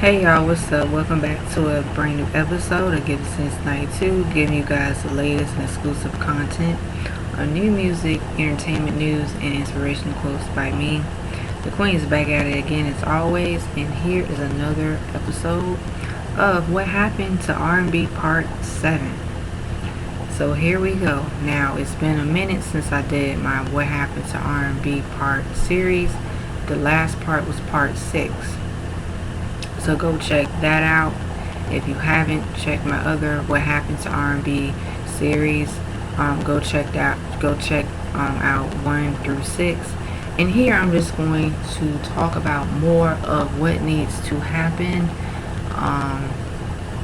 Hey y'all, what's up? Welcome back to a brand new episode of Get It Since 92, giving you guys the latest and exclusive content on new music, entertainment news, and inspirational quotes by me. The Queen is back at it again as always, and here is another episode of What Happened to R&B Part 7. So here we go. Now, it's been a minute since I did my What Happened to R&B Part series. The last part was Part 6. So go check that out. If you haven't, check my other What Happened to R&B series. Go check out 1 through 6. And here I'm just going to talk about more of what needs to happen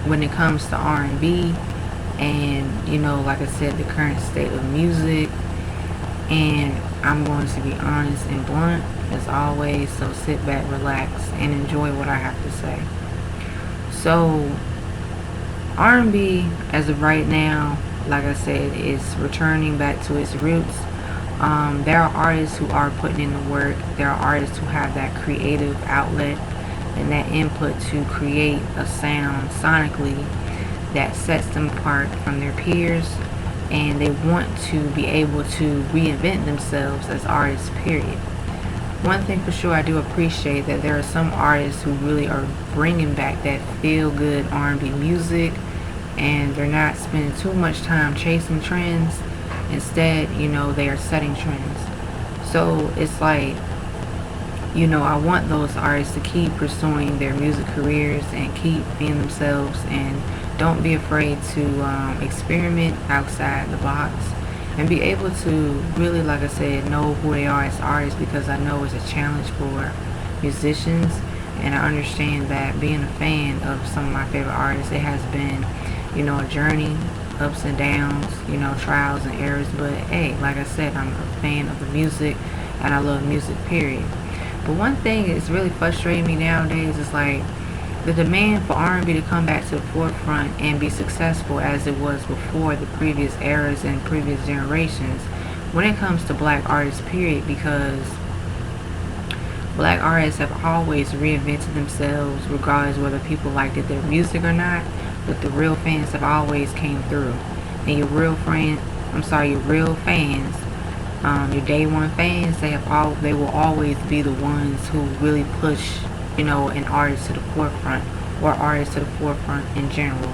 when it comes to R&B, and like I said, the current state of music. And I'm going to be honest and blunt as always, so sit back, relax, and enjoy what I have to say. So R&B as of right now, like I said, is returning back to its roots. There are artists who are putting in the work. There are artists who have that creative outlet and that input to create a sound sonically that sets them apart from their peers, and they want to be able to reinvent themselves as artists, period. One thing for sure, I do appreciate that there are some artists who really are bringing back that feel-good R&B music, and they're not spending too much time chasing trends. Instead, they are setting trends. So it's like, I want those artists to keep pursuing their music careers and keep being themselves, and don't be afraid to experiment outside the box and be able to really, like I said, know who they are as artists, because I know it's a challenge for musicians, and I understand that being a fan of some of my favorite artists, it has been, a journey, ups and downs, trials and errors, but hey, like I said, I'm a fan of the music and I love music, period. But one thing that's really frustrating me nowadays is like the demand for R&B to come back to the forefront and be successful as it was before the previous eras and previous generations when it comes to black artists, period, because black artists have always reinvented themselves regardless whether people liked their music or not, but the real fans have always came through. And your real fans, your day one fans, they will always be the ones who really push an artist to the forefront, or artists to the forefront in general.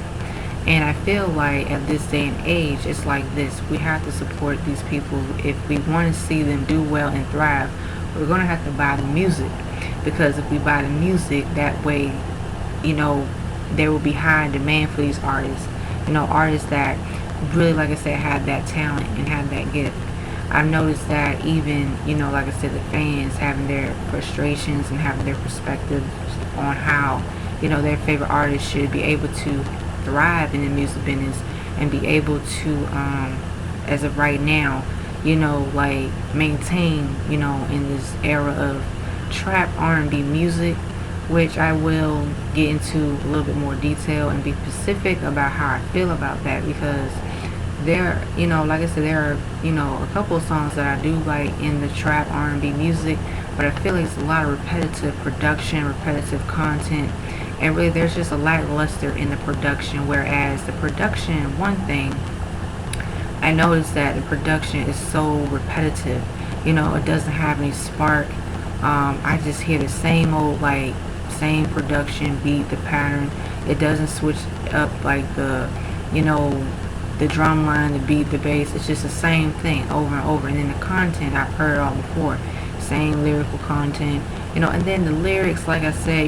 And I feel like at this day and age, it's like this. We have to support these people. If we want to see them do well and thrive, we're going to have to buy the music. Because if we buy the music, that way, there will be high demand for these artists. Artists that really, like I said, have that talent and have that gift. I've noticed that even, like I said, the fans having their frustrations and having their perspectives on how, their favorite artists should be able to thrive in the music business and be able to, as of right now, like maintain, in this era of trap R&B music, which I will get into a little bit more detail and be specific about how I feel about that, because there, like I said, there are, a couple of songs that I do like in the trap R&B music, but I feel like it's a lot of repetitive production, repetitive content, and really there's just a lackluster in the production. Whereas the production, one thing I noticed, that the production is so repetitive, it doesn't have any spark. I just hear the same old, like, same production beat, the pattern. It doesn't switch up like the drum line, the beat, the bass. It's just the same thing over and over. And then the content, I've heard all before, same lyrical content, and then the lyrics, like I said,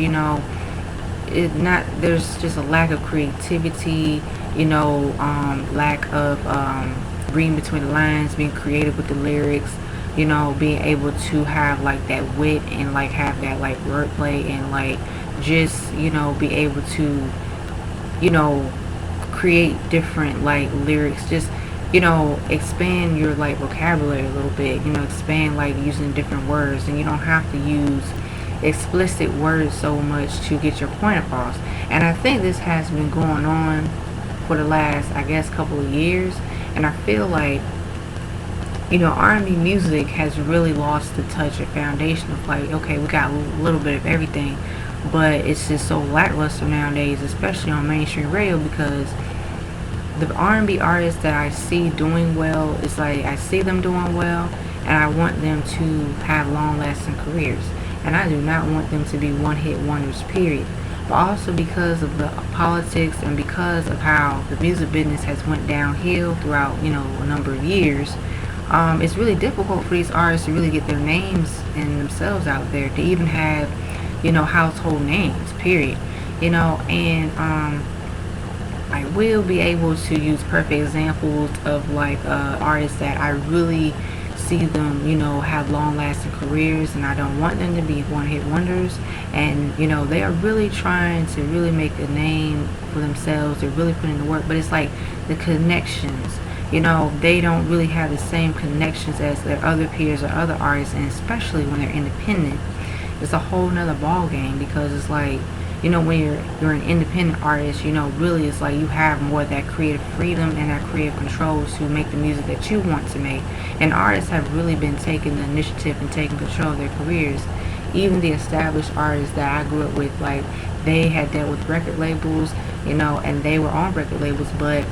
there's just a lack of creativity, lack of reading between the lines, being creative with the lyrics, being able to have like that wit and like have that like wordplay, and like just be able to create different like lyrics, just expand your like vocabulary a little bit, expand like using different words, and you don't have to use explicit words so much to get your point across. And I think this has been going on for the last, I guess, couple of years, and I feel like R&B music has really lost the touch or foundation of like, okay, we got a little bit of everything, but it's just so lackluster nowadays, especially on mainstream radio, because the R&B artists that I see doing well, it's like I see them doing well, and I want them to have long-lasting careers, and I do not want them to be one-hit wonders, period. But also because of the politics and because of how the music business has went downhill throughout, a number of years, it's really difficult for these artists to really get their names and themselves out there, to even have, household names, period. And I will be able to use perfect examples of like artists that I really see them, have long lasting careers, and I don't want them to be one hit wonders. And, they are really trying to really make a name for themselves. They're really putting in the work, but it's like the connections. They don't really have the same connections as their other peers or other artists, and especially when they're independent, it's a whole nother ball game, because it's like, when you're an independent artist, really it's like you have more of that creative freedom and that creative control to make the music that you want to make. And artists have really been taking the initiative and taking control of their careers. Even the established artists that I grew up with, like, they had dealt with record labels, and they were on record labels, but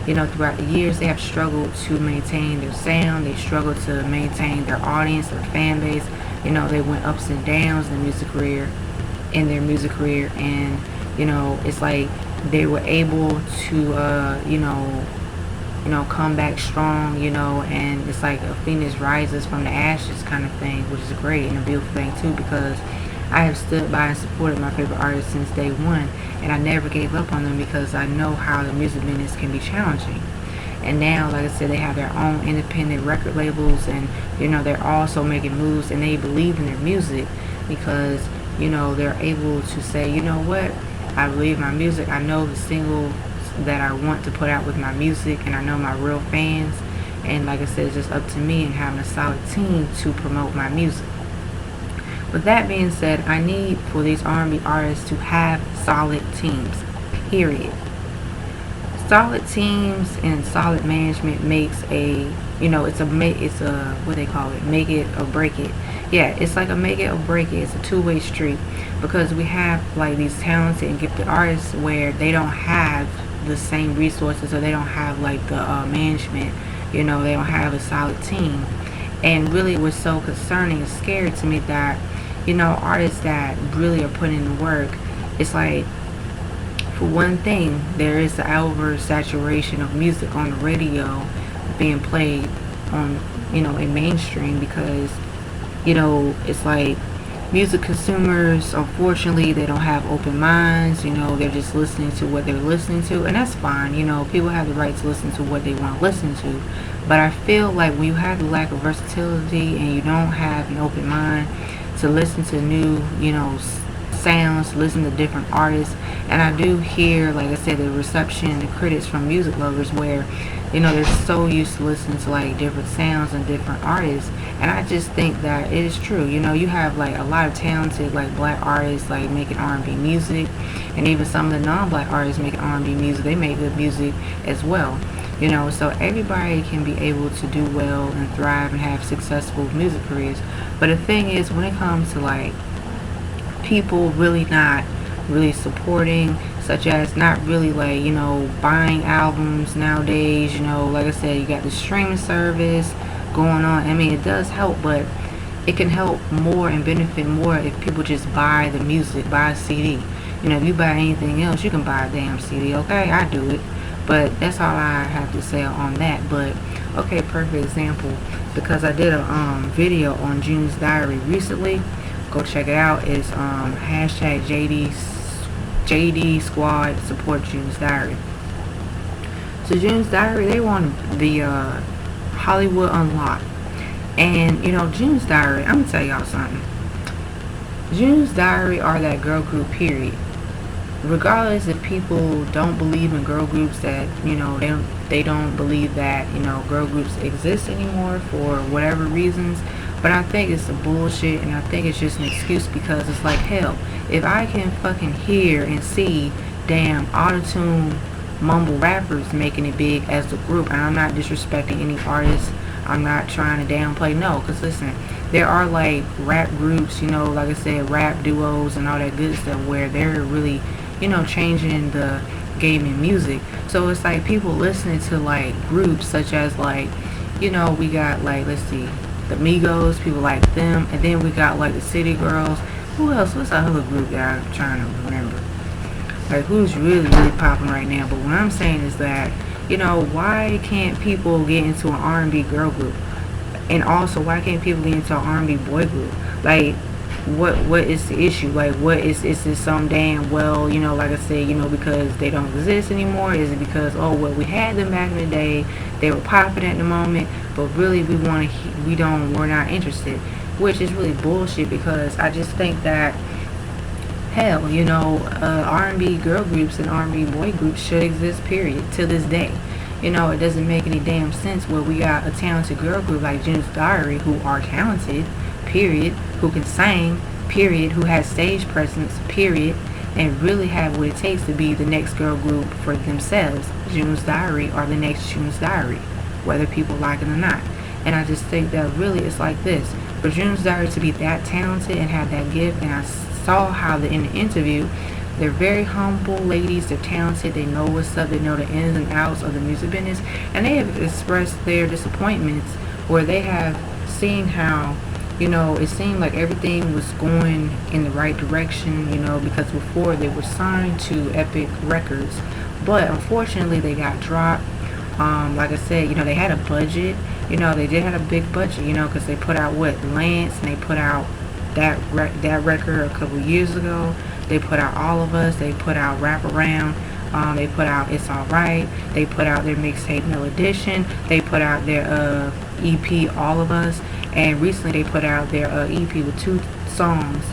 throughout the years they have struggled to maintain their sound. They struggled to maintain their audience, their fan base. They went ups and downs in their music career, and it's like they were able to come back strong, and it's like a phoenix rises from the ashes kind of thing, which is great and a beautiful thing too, because I have stood by and supported my favorite artists since day one, and I never gave up on them, because I know how the music business can be challenging. And now, like I said, they have their own independent record labels, and they're also making moves, and they believe in their music, because they're able to say, what, I believe my music, I know the single that I want to put out with my music, and I know my real fans, and like I said, it's just up to me and having a solid team to promote my music. With that being said, I need for these R&B artists to have solid teams, period. Solid teams and solid management makes it's a what they call it, make it or break it. Yeah, it's like a make it or break it. It's a two-way street, because we have like these talented and gifted artists where they don't have the same resources, or they don't have like the management. They don't have a solid team, and really what's so concerning and scary to me that artists that really are putting in the work, it's like, for one thing, there is the oversaturation of music on the radio being played on, in mainstream, because, it's like music consumers, unfortunately, they don't have open minds. They're just listening to what they're listening to, and that's fine. People have the right to listen to what they want to listen to. But I feel like when you have the lack of versatility and you don't have an open mind to listen to new, sounds, listen to different artists. And I do hear, like I said, the reception and the critics from music lovers where, they're so used to listening to like different sounds and different artists. And I just think that it is true. You have like a lot of talented like black artists like making R&B music, and even some of the non-black artists making R&B music. They make good music as well. So everybody can be able to do well and thrive and have successful music careers. But the thing is, when it comes to like people really not really supporting, such as not really like buying albums nowadays, like I said, you got the streaming service going on. I mean, it does help, but it can help more and benefit more if people just buy the music, buy a CD. If you buy anything else, you can buy a damn CD. Okay, I do it, but that's all I have to say on that. But okay, perfect example, because I did a video on June's Diary recently. Go check it out. It's hashtag JD Squad support June's Diary. So June's Diary, they won the Hollywood Unlocked, and June's Diary, I'm gonna tell y'all something. June's Diary are that girl group, period. Regardless if people don't believe in girl groups, that they don't believe that girl groups exist anymore for whatever reasons. But I think it's a bullshit, and I think it's just an excuse, because it's like, hell, if I can fucking hear and see damn autotune mumble rappers making it big as a group, and I'm not disrespecting any artists, I'm not trying to downplay, no, because listen, there are like rap groups, you know, like I said, rap duos and all that good stuff where they're really, you know, changing the game in music. So it's like people listening to like groups such as like, you know, we got like, let's see, the Migos, people like them, and then we got like the City Girls. Who else? What's that other group that I'm trying to remember? Like who's really popping right now? But what I'm saying is that, you know, why can't people get into an R&B girl group? And also, why can't people get into an R&B boy group? Like, what is the issue? Like, what is this some damn, well, you know, like I said, you know, because they don't exist anymore? Is it because, oh well, we had them back in the day, they were popping at the moment, but really we're not interested, which is really bullshit, because I just think that, hell, you know, R&B girl groups and R&B boy groups should exist, period, to this day. You know, it doesn't make any damn sense where we got a talented girl group like June's Diary, who are talented, period, who can sing, period, who has stage presence, period, and really have what it takes to be the next girl group for themselves. June's Diary are the next June's Diary, whether people like it or not. And I just think that really it's like this. For June's Diary to be that talented and have that gift, and I saw how in the interview, they're very humble ladies, they're talented, they know what's up, they know the ins and outs of the music business, and they have expressed their disappointments where they have seen how, you know, it seemed like everything was going in the right direction, you know, because before they were signed to Epic Records, but unfortunately they got dropped. Like I said, you know, they had a budget, you know, they did have a big budget, you know, because they put out what, Lance, and they put out that record a couple years ago. They put out All of Us. They put out Wrap Around. They put out It's Alright. They put out their mixtape No Edition. They put out their EP All of Us. And recently they put out their EP with 2 songs,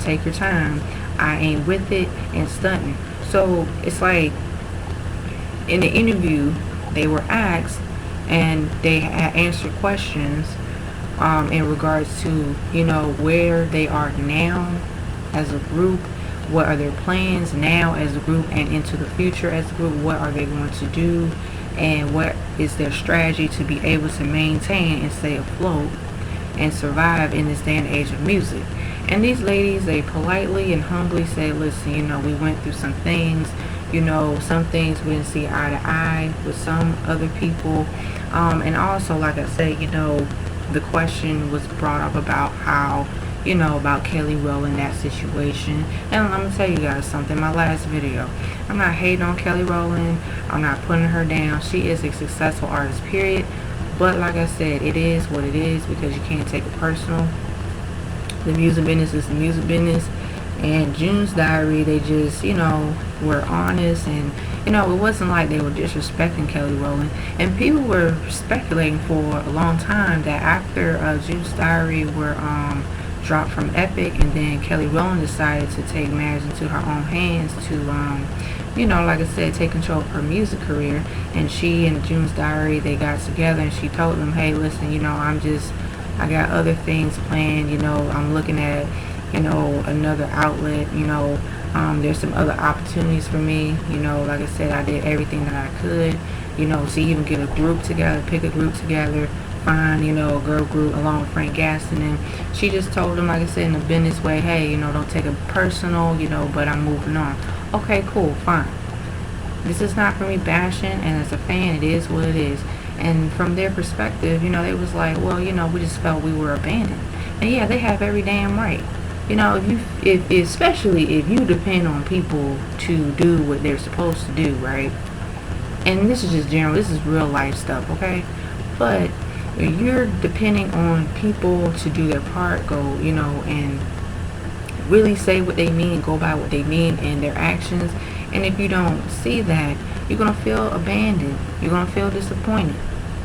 Take Your Time, I Ain't With It, and Stuntin'. So it's like in the interview they were asked and they had answered questions in regards to, you know, where they are now as a group, what are their plans now as a group and into the future as a group, what are they going to do, and what is their strategy to be able to maintain and stay afloat and survive in this day and age of music. And these ladies, they politely and humbly said, listen, you know, we went through some things, you know, some things we didn't see eye to eye with some other people, and also, like I said, you know, the question was brought up about how, you know, about Kelly Rowland, that situation. And I'm gonna tell you guys something, my last video, I'm not hating on Kelly Rowland, I'm not putting her down. She is a successful artist, period. But like I said, it is what it is, because you can't take it personal. The music business is the music business. And June's Diary, they just, you know, were honest, and, you know, it wasn't like they were disrespecting Kelly Rowland. And people were speculating for a long time that after June's Diary were dropped from Epic, and then Kelly Rowland decided to take matters into her own hands to, you know, like I said, take control of her music career. And she and June's Diary, they got together, and she told them, hey, listen, you know, I got other things planned, you know, I'm looking at, you know, another outlet, you know, there's some other opportunities for me, you know, like I said, I did everything that I could, you know, to even get a group together, pick a group together, find, you know, a girl group along with Frank Gaston. And she just told him, like I said, in a business way, hey, you know, don't take it personal, you know, but I'm moving on. Okay, cool, fine. This is not for me bashing, and as a fan, it is what it is. And from their perspective, you know, they was like, well, you know, we just felt we were abandoned. And yeah, they have every damn right. You know, especially if you depend on people to do what they're supposed to do, right? And this is just general, this is real life stuff, okay? But if you're depending on people to do their part, go, you know, and really say what they mean, go by what they mean in their actions. And if you don't see that, you're going to feel abandoned. You're going to feel disappointed.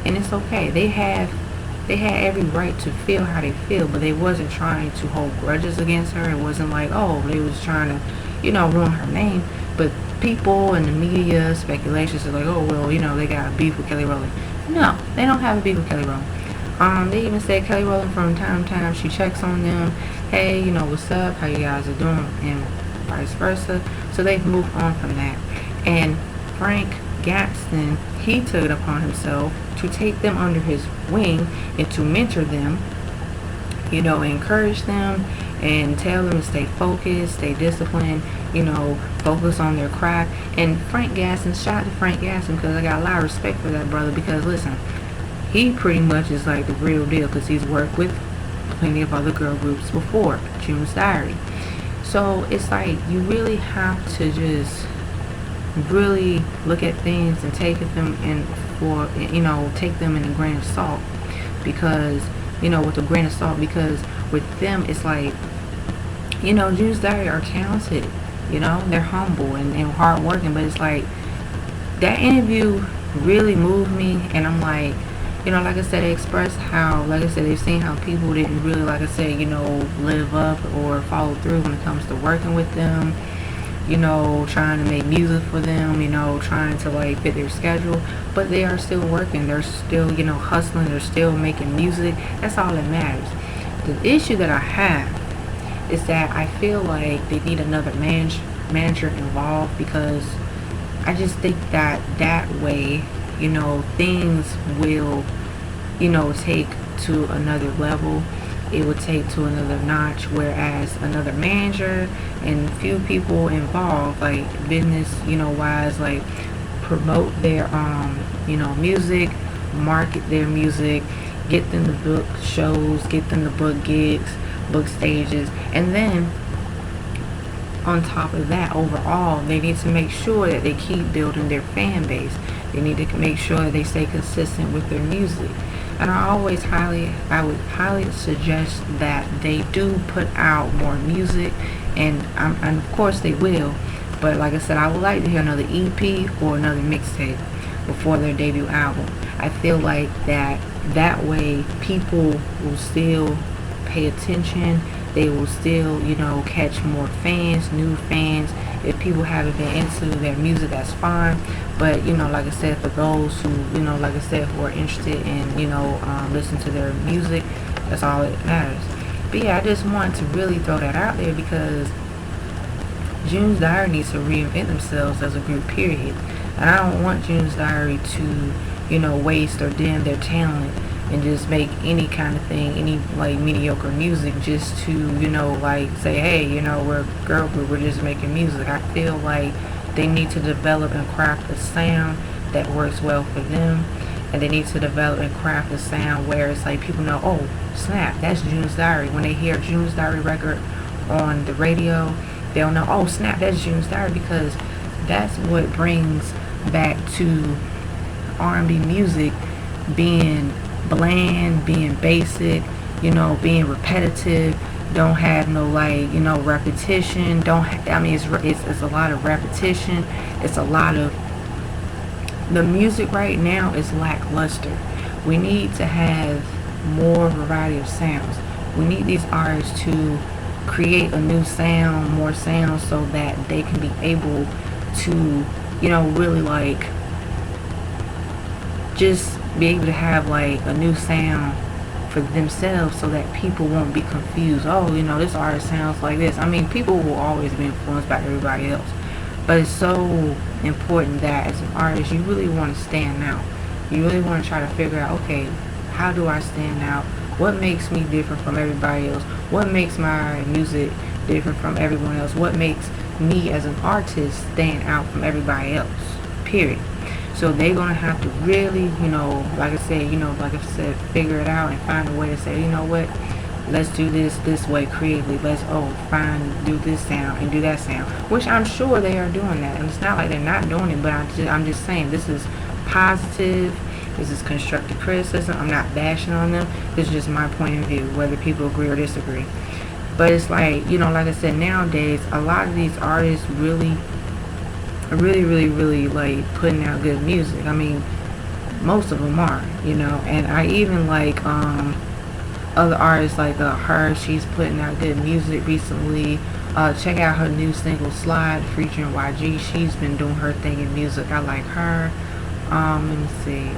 And it's okay. They had every right to feel how they feel, but they wasn't trying to hold grudges against her. It wasn't like, oh, they was trying to, you know, ruin her name. But people in the media, speculations are like, oh, well, you know, they got a beef with Kelly Rowland. No, they don't have a beef with Kelly Rowland. They even said Kelly Rowland from time to time, she checks on them. Hey, you know, what's up? How you guys are doing? And vice versa. So they've moved on from that. And Frank Gaston, he took it upon himself to take them under his wing and to mentor them encourage them and tell them to stay focused, stay disciplined, focus on their craft. And Frank Gasson, shout out to Frank Gasson, because I got a lot of respect for that brother, because listen, he pretty much is like the real deal, because he's worked with plenty of other girl groups before, June's Diary. So it's like you really have to just really look at things and take them in for, take them in a grain of salt, because with a grain of salt, because with them it's like, June's Diary are talented, they're humble and hardworking, but it's like that interview really moved me. And I'm like, like I said, they expressed how, like I said, they've seen how people didn't really, like I said, live up or follow through when it comes to working with them, trying to make music for them, trying to like fit their schedule, but they are still working, they're still, hustling, they're still making music. That's all that matters. The issue that I have is that I feel like they need another manager involved, because I just think that way, things will, take to another level. It would take to another notch, whereas another manager and few people involved, like business, wise, like promote their, music, market their music, get them to book shows, get them to book gigs, book stages, and then on top of that, overall, they need to make sure that they keep building their fan base. They need to make sure that they stay consistent with their music. And I would highly suggest that they do put out more music, and of course they will. But like I said, I would like to hear another EP or another mixtape before their debut album. I feel like that way people will still pay attention. They will still, catch more fans, new fans. If people haven't been into their music, that's fine. But, like I said, for those who, like I said, who are interested in, listen to their music, that's all that matters. But yeah, I just wanted to really throw that out there, because June's Diary needs to reinvent themselves as a group, period. And I don't want June's Diary to, waste or dim their talent and just make any kind of thing, any like mediocre music, just to, like say, hey, we're a girl group, we're just making music. I feel like they need to develop and craft a sound that works well for them, and they need to develop and craft a sound where it's like people know, oh snap, that's June's Diary. When they hear June's Diary record on the radio, they'll know, oh snap, that's June's Diary, because that's what brings back to R&B music being bland, being basic, being repetitive, don't have no like, repetition, it's a lot of repetition, it's a lot of, the music right now is lackluster. We need to have more variety of sounds. We need these artists to create a new sound, more sounds, so that they can be able to, really like just be able to have like a new sound for themselves, so that people won't be confused. Oh, this artist sounds like this. I mean, people will always be influenced by everybody else, but it's so important that as an artist, you really want to stand out. You really want to try to figure out, okay, how do I stand out? What makes me different from everybody else? What makes my music different from everyone else? What makes me as an artist stand out from everybody else? Period. So they're gonna have to really, like I said, figure it out and find a way to say, you know what, let's do this way creatively. Let's do this sound and do that sound, which I'm sure they are doing that. And it's not like they're not doing it, but I'm just saying, this is positive. This is constructive criticism. I'm not bashing on them. This is just my point of view, whether people agree or disagree. But it's like, like I said, nowadays a lot of these artists really like putting out good music. I mean, most of them are, and I even like other artists like her. She's putting out good music recently. Check out her new single Slide featuring YG. She's been doing her thing in music. I like her. Let me see,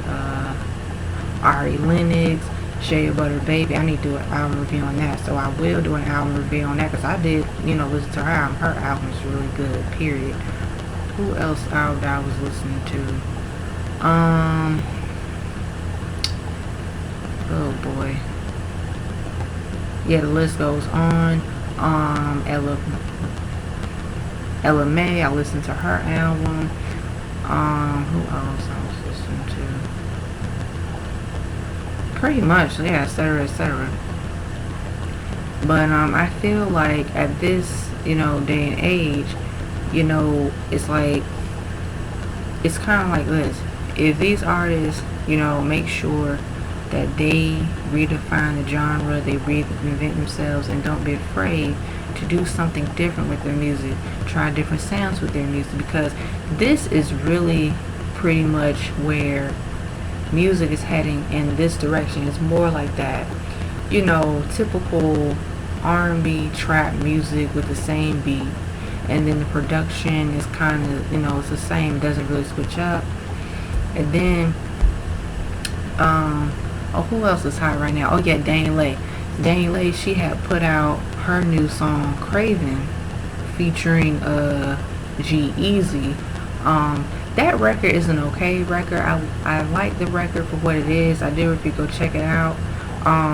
Ari Lennox, Shea Butter Baby. I need to do an album review on that, so I will do an album review on that, because I did, listen to her album. Her album is really good, period. Who else out I was listening to? Oh boy. Yeah, the list goes on. Ella May, I listened to her album. Who else I was listening to? Pretty much, yeah, etc., etc. But I feel like at this, day and age, it's like it's kind of like this. If these artists, make sure that they redefine the genre, they reinvent themselves, and don't be afraid to do something different with their music, try different sounds with their music, because this is really pretty much where music is heading in this direction. It's more like that, typical R&B trap music with the same beat, and then the production is kind of, it's the same, it doesn't really switch up. And then who else is hot right now? Oh yeah, Daniel Lay, she had put out her new song Craven featuring G-Eazy. That record is an okay record. I like the record for what it is. I do, if you go check it out.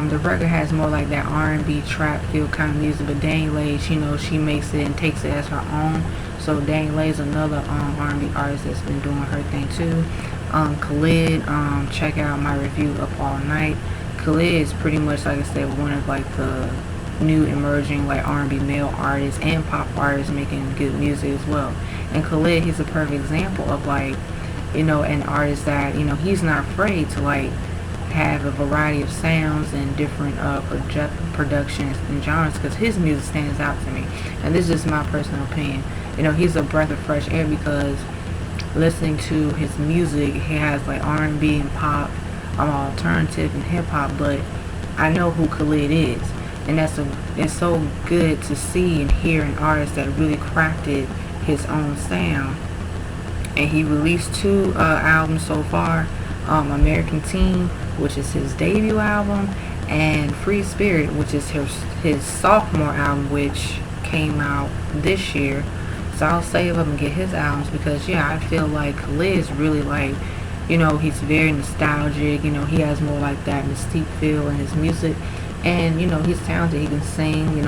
The record has more like that R&B trap feel kind of music, but Daniel Lay, she makes it and takes it as her own. So Daniel Lay is another R&B artist that's been doing her thing too. Khalid, check out my review Up All Night. Khalid is pretty much, like I said, one of like the new emerging like R&B male artists and pop artists making good music as well. And Khalid, he's a perfect example of like, an artist that, he's not afraid to like have a variety of sounds and different productions and genres, because his music stands out to me. And this is my personal opinion. He's a breath of fresh air, because listening to his music, he has like R&B and pop, alternative and hip hop, but I know who Khalid is, and it's so good to see and hear an artist that really crafted his own sound. And he released 2 albums so far, American Teen, which is his debut album, and Free Spirit, which is his sophomore album, which came out this year. So I'll save up and get his albums, because I feel like Khalid is really like, he's very nostalgic. He has more like that mystique feel in his music, and he's talented. He can sing,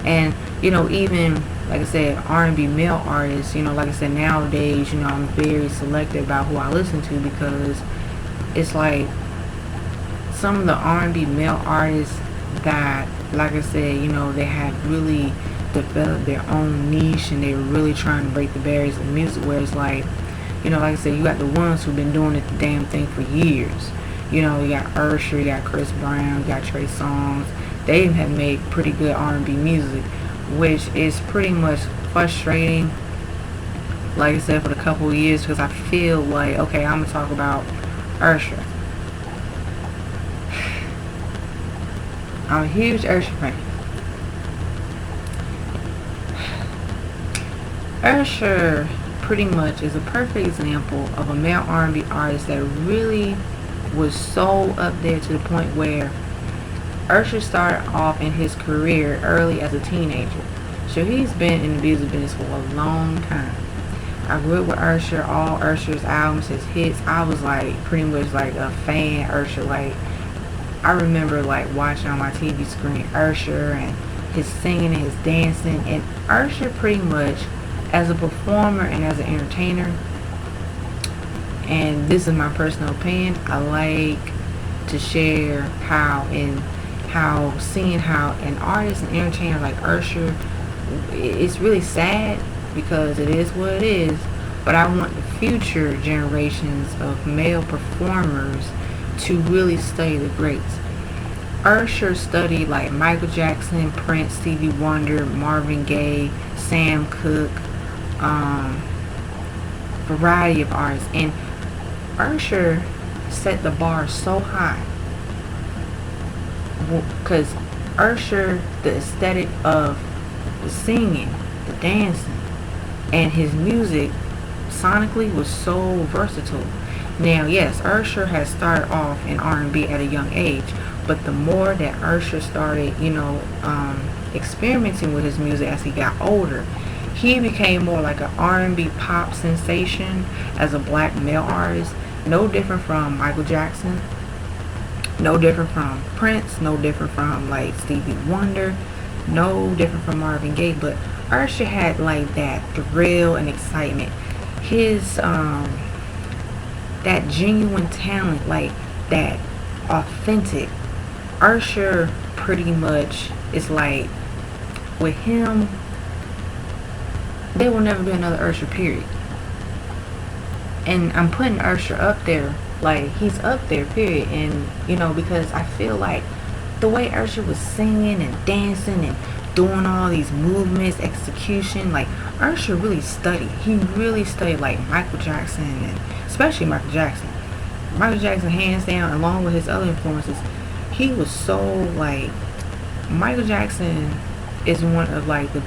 and even like I said, R&B male artists. Like I said, nowadays, I'm very selective about who I listen to, because it's like some of the R&B male artists that, like I said, they have really developed their own niche, and they were really trying to break the barriers of music, where it's like, like I said, you got the ones who've been doing it the damn thing for years. You got Usher, you got Chris Brown, you got Trey Songz. They have made pretty good R&B music, which is pretty much frustrating, like I said, for the couple of years, because I feel like, okay, I'm going to talk about Usher. I'm a huge Usher fan. Usher pretty much is a perfect example of a male R&B artist that really was so up there, to the point where Usher started off in his career early as a teenager. So he's been in the music business for a long time. I grew up with Usher, all Usher's albums, his hits. I was like pretty much like a fan of Usher. Like, I remember like watching on my TV screen Usher and his singing and his dancing. And Usher pretty much, as a performer and as an entertainer, and this is my personal opinion, I like to share seeing how an artist and entertainer like Usher, it's really sad, because it is what it is, but I want the future generations of male performers to really study the greats. Usher studied like Michael Jackson, Prince, Stevie Wonder, Marvin Gaye, Sam Cooke, variety of artists, and Usher set the bar so high, because Usher, the aesthetic of the singing, the dancing, and his music sonically was so versatile. Now, yes, Usher has started off in R&B at a young age, but the more that Usher started, experimenting with his music as he got older, he became more like an R&B pop sensation as a black male artist, no different from Michael Jackson, No different from Prince, no different from like Stevie Wonder, no different from Marvin Gaye, but Usher had like that thrill and excitement. His that genuine talent, like that authentic. Usher pretty much is like, with him, there will never be another Usher, period. And I'm putting Usher up there, like he's up there, period. And because I feel like the way Usher was singing and dancing and doing all these movements, execution, like Usher really studied. He really studied like Michael Jackson, and especially Michael Jackson. Michael Jackson, hands down, along with his other influences, he was so like, Michael Jackson is one of like the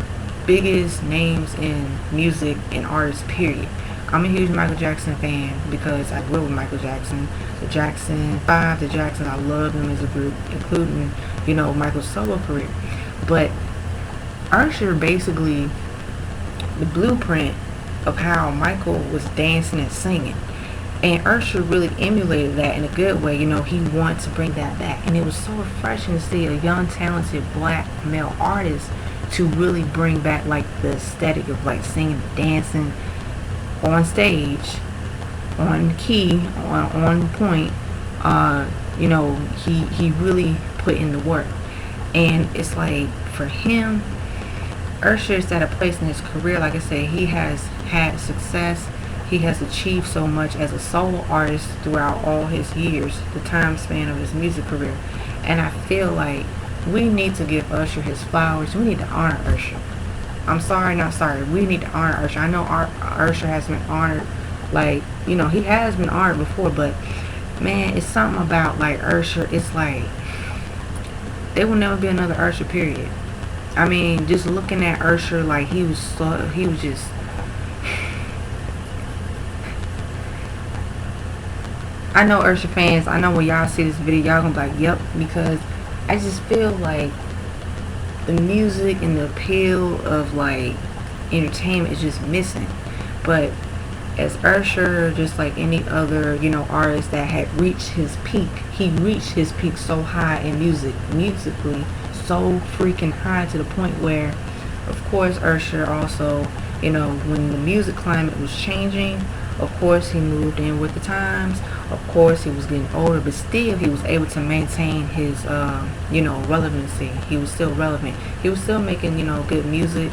biggest names in music and artists, period. I'm a huge Michael Jackson fan because I grew up with Michael Jackson, the Jackson 5, the Jacksons. I love them as a group, including Michael's solo career. But Usher basically the blueprint of how Michael was dancing and singing. And Usher really emulated that in a good way. He wanted to bring that back. And it was so refreshing to see a young, talented black male artist to really bring back like the aesthetic of like singing and dancing on stage, on key, on point. He really put in the work. And it's like, for him, Usher is at a place in his career, like I said, he has had success. He has achieved so much as a solo artist throughout all his years, the time span of his music career. And I feel like we need to give Usher his flowers. We need to honor Usher. I'm sorry, not sorry. We need to honor Usher. I know Usher has been honored, like, he has been honored before, but man, it's something about like Usher. It's like there will never be another Usher, period. I mean, just looking at Usher, like he was just. I know Usher fans, I know when y'all see this video, y'all gonna be like, yep, because I just feel like the music and the appeal of like entertainment is just missing. But as Usher, just like any other, artist that had reached his peak, he reached his peak so high in musically, so freaking high, to the point where, of course, Usher also, when the music climate was changing, of course he moved in with the times. Of course he was getting older, but still he was able to maintain his, relevancy. He was still relevant. He was still making, good music.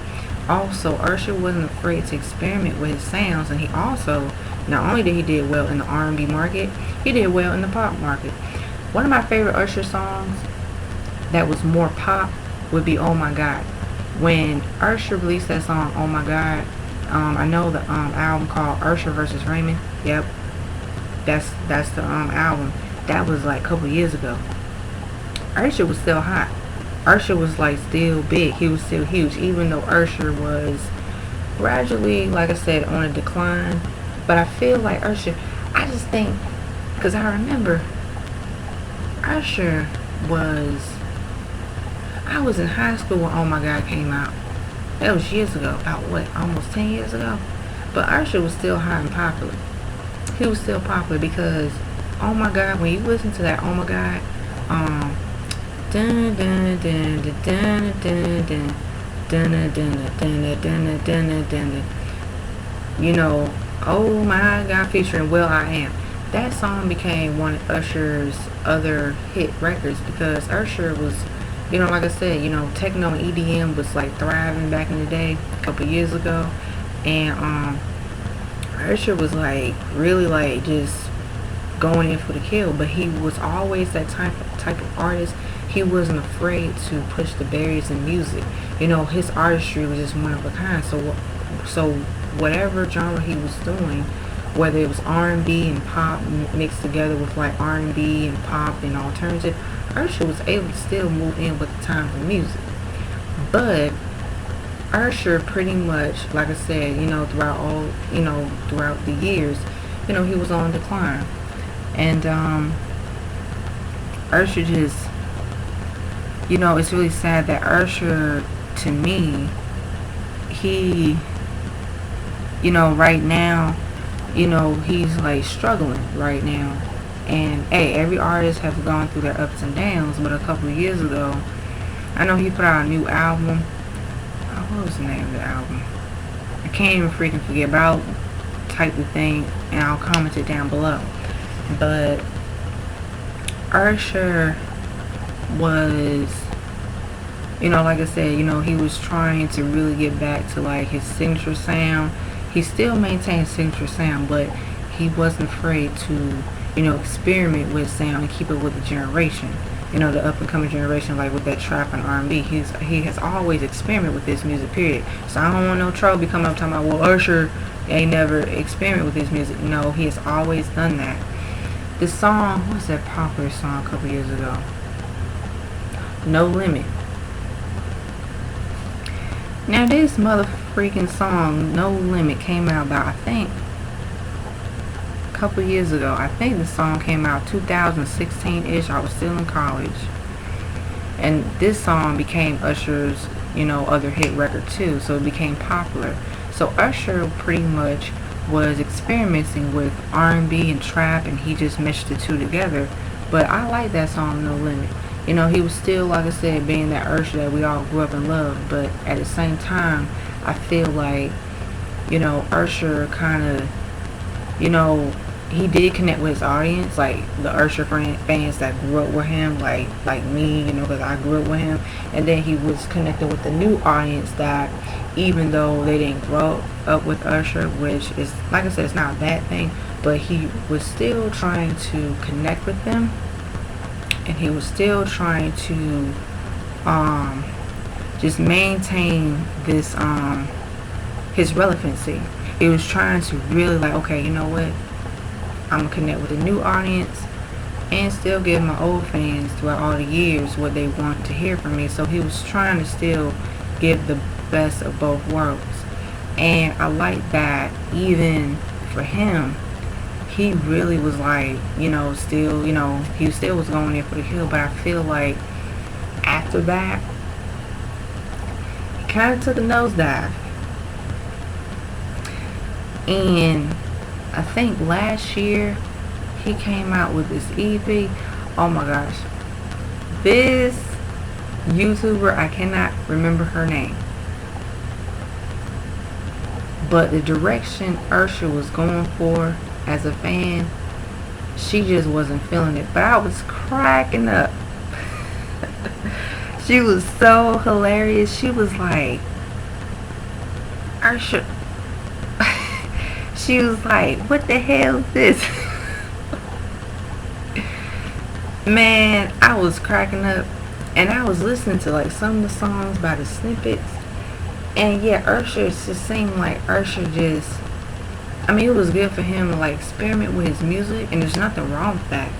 Also, Usher wasn't afraid to experiment with his sounds, and he also, not only did he did well in the R&B market, he did well in the pop market. One of my favorite Usher songs that was more pop would be "Oh My God." When Usher released that song, "Oh My God," I know the album called Usher versus Raymond. Yep, that's the album. That was like a couple years ago. Usher was still hot. Usher was like still big. He was still huge, even though Usher was gradually, like I said, on a decline. But I feel like Usher, I just think, because I remember Usher I was in high school when "Oh My God" came out. That was years ago, about what, almost 10 years ago? But Usher was still hot and popular. He was still popular because, "Oh My God," when you listen to that "Oh My God," dun dun dun dun dun dun dun dun dun dun dun dun, "Oh My God" featuring will.i.am. That song became one of Usher's other hit records because Usher was, like I said, techno and EDM was like thriving back in the day, a couple years ago, and Usher was like really like just going in for the kill. But he was always that type of artist. He wasn't afraid to push the barriers in music. His artistry was just one of a kind. So whatever genre he was doing, whether it was R&B and pop mixed together with like R&B and pop and alternative, Usher was able to still move in with the times of music. But Usher pretty much, like I said, throughout the years, he was on decline. And Usher just, it's really sad that Usher, to me, he, right now, he's like struggling right now. And hey, every artist has gone through their ups and downs. But a couple of years ago, I know he put out a new album. What was the name of the album? I can't even freaking forget. But I'll type the thing and I'll comment it down below. But Usher was, like I said, he was trying to really get back to like his signature sound. He still maintained signature sound, but he wasn't afraid to, experiment with sound and keep it with the generation. The up and coming generation, like with that trap and R&B. He has always experimented with this music, period. So I don't want no trouble be coming up talking about, well, Usher ain't never experimented with this music. No, he has always done that. This song, what was that popular song a couple years ago? No Limit. Now this motherfucking song, No Limit, came out about, I think, a couple years ago. I think the song came out 2016-ish. I was still in college. And this song became Usher's, other hit record too. So it became popular. So Usher pretty much was experimenting with R&B and trap, and he just meshed the two together. But I like that song, No Limit. He was still, like I said, being that Usher that we all grew up and loved. But at the same time, I feel like, Usher kind of, he did connect with his audience, like the Usher fans that grew up with him, like me, because I grew up with him. And then he was connected with the new audience that, even though they didn't grow up with Usher, which is, like I said, it's not a bad thing, but he was still trying to connect with them. And he was still trying to just maintain this his relevancy. He was trying to really like, okay, you know what, I'm gonna connect with a new audience and still give my old fans throughout all the years what they want to hear from me. So he was trying to still give the best of both worlds. And I like that even for him, he really was like, still, he still was going in for the hill. But I feel like after that, he kind of took a nosedive. And I think last year, he came out with this EP. Oh my gosh. This YouTuber, I cannot remember her name. But the direction Usher was going for, as a fan, she just wasn't feeling it. But I was cracking up. She was so hilarious. She was like, Usher. She was like, what the hell is this? Man, I was cracking up. And I was listening to like some of the songs by the snippets. And yeah, Usher just seemed like Usher just, it was good for him to like experiment with his music, and there's nothing wrong with that.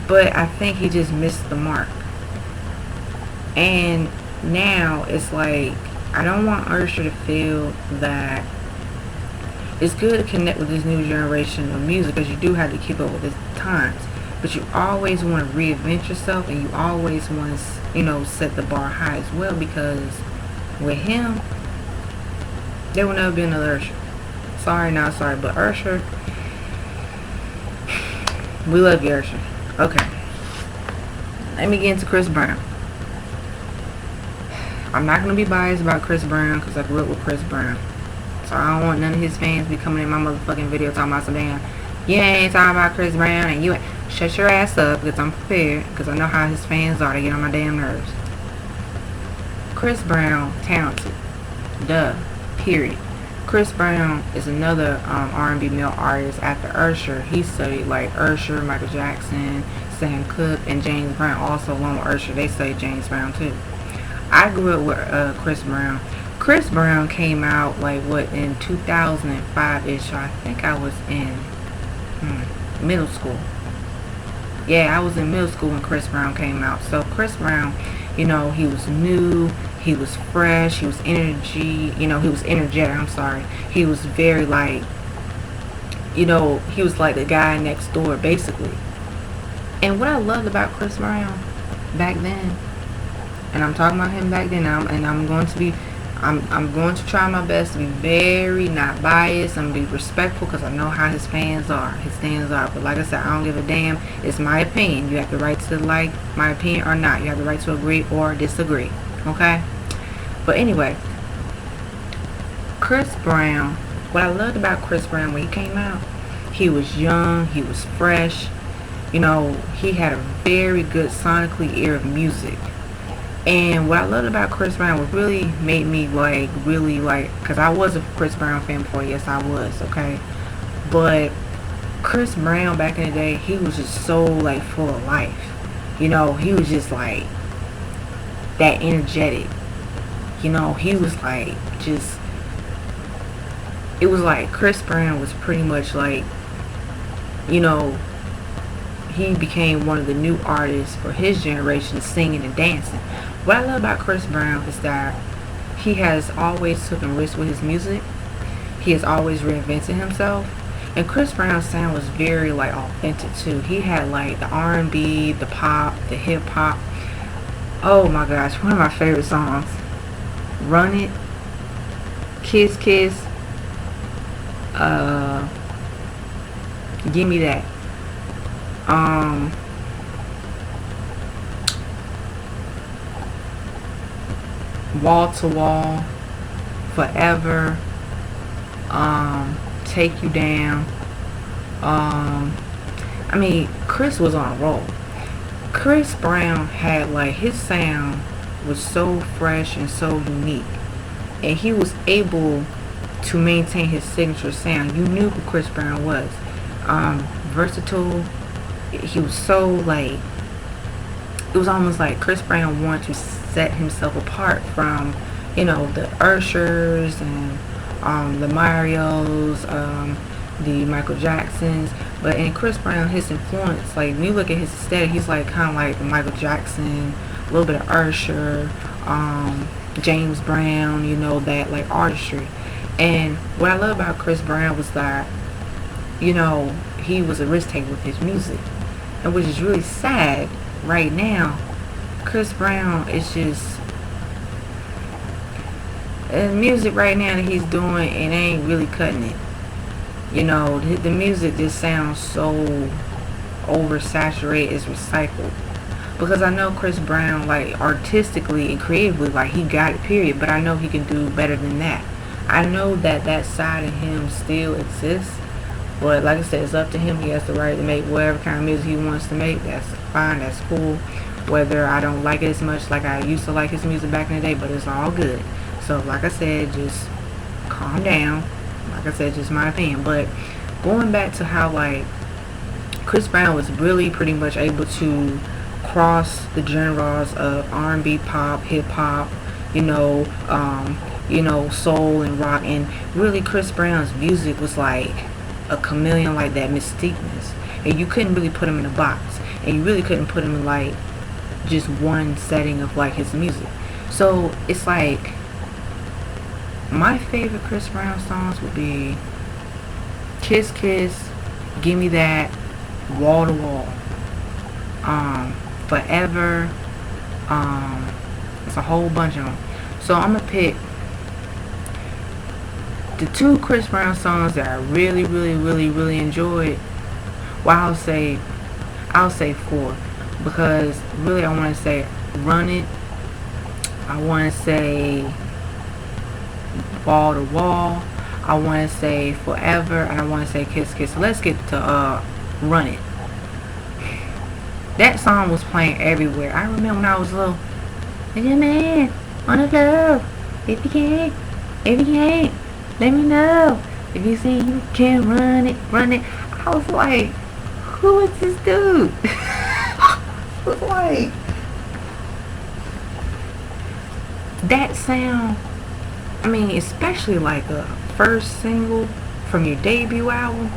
But I think he just missed the mark. And now it's like, I don't want Usher to feel that it's good to connect with this new generation of music, because you do have to keep up with the times. But you always want to reinvent yourself, and you always want to, set the bar high as well, because with him, there will never be another Usher. Sorry, not sorry, but Usher, we love you, Usher. Okay. Let me get into Chris Brown. I'm not going to be biased about Chris Brown because I grew up with Chris Brown. So I don't want none of his fans be coming in my motherfucking video talking about some damn, you ain't talking about Chris Brown and you ain't. Shut your ass up, because I'm prepared, because I know how his fans are. They get on my damn nerves. Chris Brown, talented. Duh. Period. Chris Brown is another R&B male artist after Usher. He studied like Usher, Michael Jackson, Sam Cooke, and James Brown. Also along with Usher, they studied James Brown too. I grew up with Chris Brown. Chris Brown came out like in 2005-ish. I think I was in middle school. Yeah, I was in middle school when Chris Brown came out. So Chris Brown, he was new. He was fresh. He was he was energetic. I'm sorry. He was very like, he was like the guy next door, basically. And what I loved about Chris Brown back then, and I'm talking about him back then, and I'm going to be I'm going to try my best to be very not biased. I'm gonna be respectful because I know how his fans are, his stands are. But like I said, I don't give a damn. It's my opinion. You have the right to like my opinion or not. You have the right to agree or disagree. Okay. But anyway, Chris Brown. What I loved about Chris Brown when he came out, he was young. He was fresh. You know, he had a very good sonically ear of music. And what I loved about Chris Brown, what really made me like, really like, because I was a Chris Brown fan before, yes I was, okay? But Chris Brown back in the day, he was just so like full of life. You know, he was just like that energetic. You know, he was like just, it was like Chris Brown was pretty much like, you know, he became one of the new artists for his generation singing and dancing. What I love about Chris Brown is that he has always taken risks with his music. He has always reinvented himself. And Chris Brown's sound was very like authentic too. He had like the R&B, the pop, the hip hop. Oh my gosh, one of my favorite songs. Run It, Kiss Kiss, Give Me That. Wall to Wall, Forever, Take You Down. I mean, Chris was on a roll. Chris Brown had like, his sound was so fresh and so unique, and he was able to maintain his signature sound. You knew who Chris Brown was. Versatile. He was so like, it was almost like Chris Brown wanted to set himself apart from, you know, the Ushers and the Marios, the Michael Jacksons. But in Chris Brown, his influence, like when you look at his aesthetic, he's like kind of like Michael Jackson, a little bit of Usher, James Brown, you know, that like artistry. And what I love about Chris Brown was that, you know, he was a risk taker with his music, and which is really sad right now. Chris Brown is just, music right now that he's doing, it ain't really cutting it. You know, the music just sounds so oversaturated, it's recycled. Because I know Chris Brown, like artistically and creatively, like he got it, period. But I know he can do better than that. I know that that side of him still exists. But like I said, it's up to him. He has the right to make whatever kind of music he wants to make. That's fine, that's cool. Whether I don't like it as much like I used to like his music back in the day, but it's all good. So like I said, just calm down. Like I said, just my opinion. But going back to how like Chris Brown was really pretty much able to cross the genres of R&B, pop, hip hop, you know, soul and rock, and really Chris Brown's music was like a chameleon, like that mystiqueness, and you couldn't really put him in a box, and you really couldn't put him in like just one setting of like his music. So it's like my favorite Chris Brown songs would be Kiss Kiss, Give Me That, Wall to Wall, Forever. It's a whole bunch of them. So I'm gonna pick the two Chris Brown songs that I really enjoyed. Well, I'll say four, because really I want to say Run It, I want to say Wall to Wall, I want to say Forever, and I want to say Kiss Kiss. So let's get to Run It. That song was playing everywhere. I remember when I was little. Yeah, man, on the floor. If you can't, let me know. If you see you can run it, run it. I was like, who is this dude? I was like, that sound. I mean, especially like a first single from your debut album.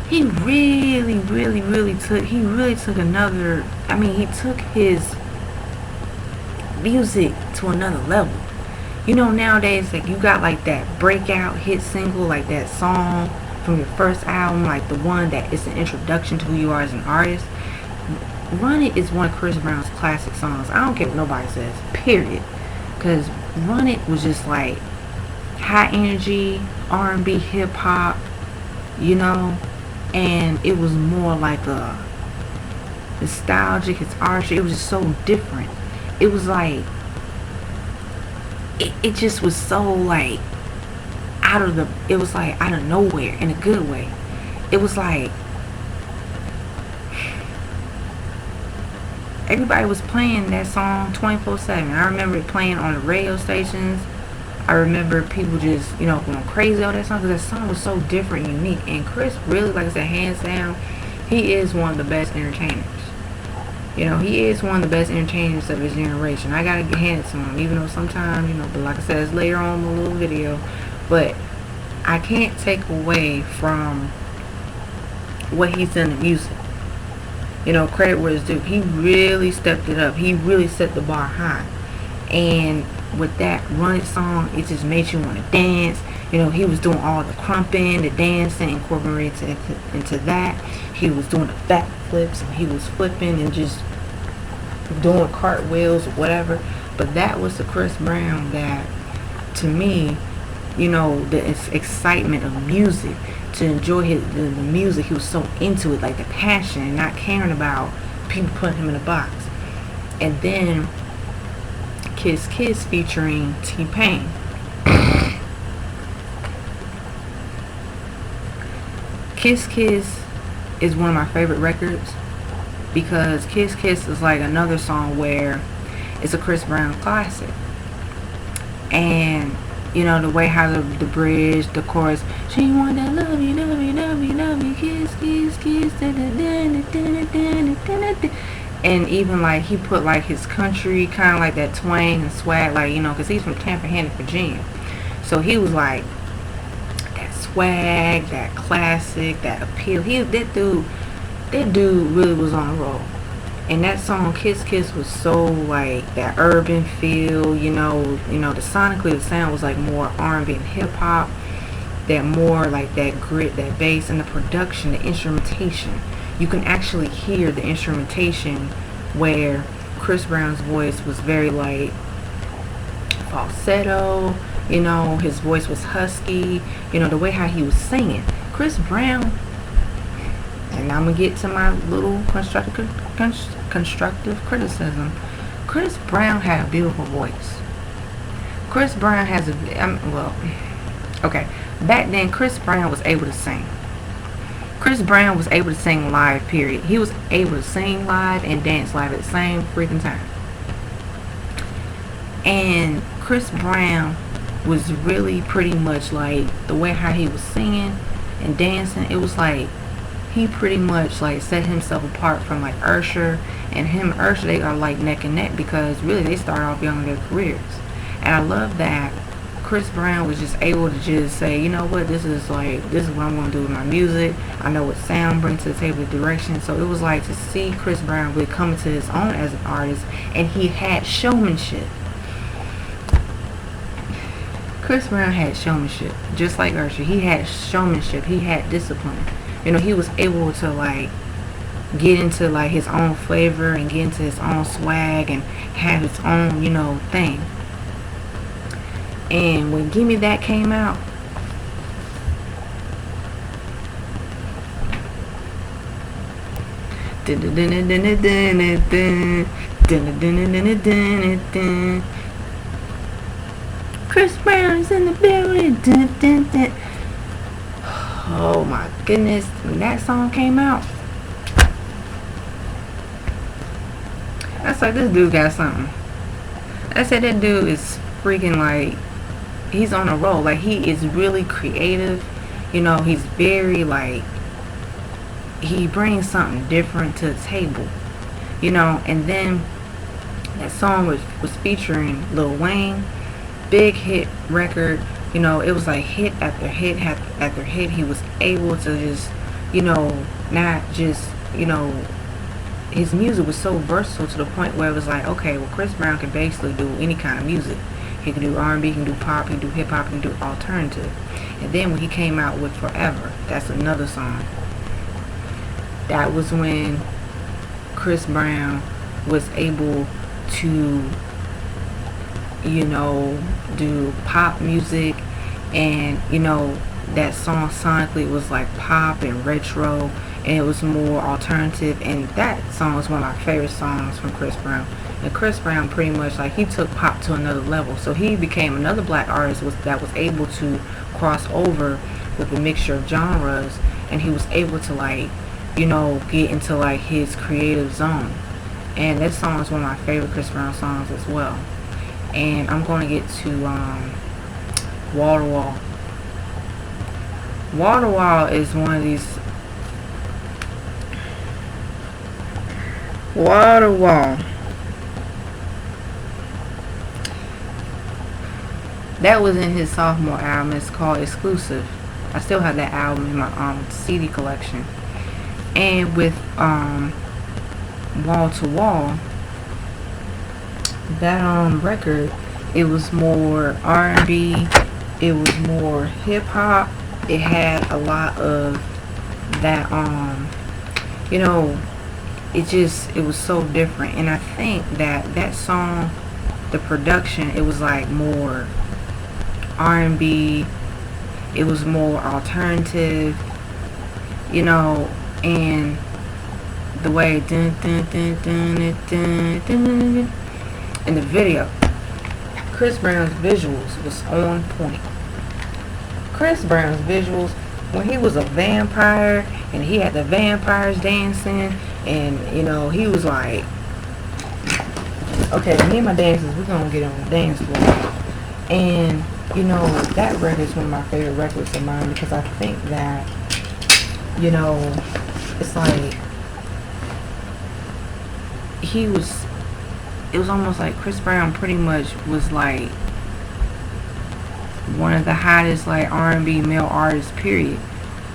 He really took another. I mean, he took his music to another level. You know, nowadays, like, you got like that breakout hit single, like that song from your first album, like the one that is an introduction to who you are as an artist. Run It is one of Chris Brown's classic songs. I don't care what nobody says, period. Because Run It was just like high energy R&B hip hop, you know, and it was more like a nostalgic. It's artsy. It was just so different. It was like it just was so like it was like out of nowhere in a good way. It was like everybody was playing that song 24/7. I remember it playing on the radio stations. I remember people just, going crazy over that song because that song was so different, unique. And Chris really, like I said, hands down, he is one of the best entertainers. He is one of the best entertainers of his generation. I gotta hand it to him, even though sometimes, but like I said, it's later on in the little video. But I can't take away from what he's done in music. Credit where it's due. He really stepped it up. He really set the bar high. And with that Run It song, it just made you want to dance. He was doing all the crumping, the dancing, incorporated into that. He was doing the backflips, and he was flipping and just doing cartwheels or whatever. But that was the Chris Brown that, to me, the excitement of music, to enjoy the music. He was so into it, like the passion, and not caring about people putting him in a box. And then Kiss Kiss featuring T-Pain. Kiss Kiss is one of my favorite records because Kiss Kiss is like another song where it's a Chris Brown classic. And the way how the bridge, the chorus, she want that love you, love you, love you, love you, kiss, kiss, kiss, da, da, da, da, da, da, da. And even like he put like his country kind of like that twang and swag, like because he's from Tappahannock, Virginia, so he was like that swag, that classic, that appeal. That dude really was on a roll. And that song Kiss Kiss was so like that urban feel, the sonically the sound was like more R&B and hip hop, that more like that grit, that bass, and the production, the instrumentation. You can actually hear the instrumentation where Chris Brown's voice was very like falsetto, his voice was husky, the way how he was singing. Chris Brown, and I'm gonna get to my little constructive criticism. Chris Brown had a beautiful voice. Chris Brown has back then Chris Brown was able to sing. Chris Brown was able to sing live, period. He was able to sing live and dance live at the same freaking time. And Chris Brown was really pretty much like the way how he was singing and dancing. It was like he pretty much like set himself apart from like Usher. And him and Usher, they are like neck and neck because really they started off young in their careers. And I love that Chris Brown was just able to just say, you know what, this is what I'm going to do with my music. I know what sound brings to the table, the direction. So it was like to see Chris Brown really come to his own as an artist, and he had showmanship. Chris Brown had showmanship, just like Usher. He had showmanship. He had discipline. He was able to like get into like his own flavor and get into his own swag and have his own, thing. And when Gimme That came out, Chris Brown is in the building. Oh my goodness, when that song came out, that's like, this dude got something. I said that dude is freaking like, he's on a roll. Like, he is really creative. He's very like, he brings something different to the table. And then that song was featuring Lil Wayne, big hit record. It was like hit after hit after hit. He was able to just, not just, his music was so versatile to the point where it was like, okay, well, Chris Brown can basically do any kind of music. He can do R&B, he can do pop, he can do hip hop, he can do alternative. And then when he came out with Forever, that's another song. That was when Chris Brown was able to you know, do pop music, and that song sonically was like pop and retro, and it was more alternative, and that song is one of my favorite songs from Chris Brown. And Chris Brown pretty much like he took pop to another level, so he became another black artist that was able to cross over with a mixture of genres, and he was able to like get into like his creative zone. And that song is one of my favorite Chris Brown songs as well. And I'm going to get to Wall to Wall. Wall to Wall is one of these. Wall to Wall. That was in his sophomore album. It's called Exclusive. I still have that album in my CD collection. And with Wall to Wall, that record, it was more R&B, it was more hip hop. It had a lot of that it was so different. And I think that song, the production, it was like more R&B, it was more alternative, and the way in the video, Chris Brown's visuals was on point. Chris Brown's visuals, when he was a vampire and he had the vampires dancing, and he was like, okay, me and my dancers, we're gonna get on the dance floor. And that record is one of my favorite records of mine, because I think that it's like it was almost like Chris Brown pretty much was like one of the hottest like R&B male artists period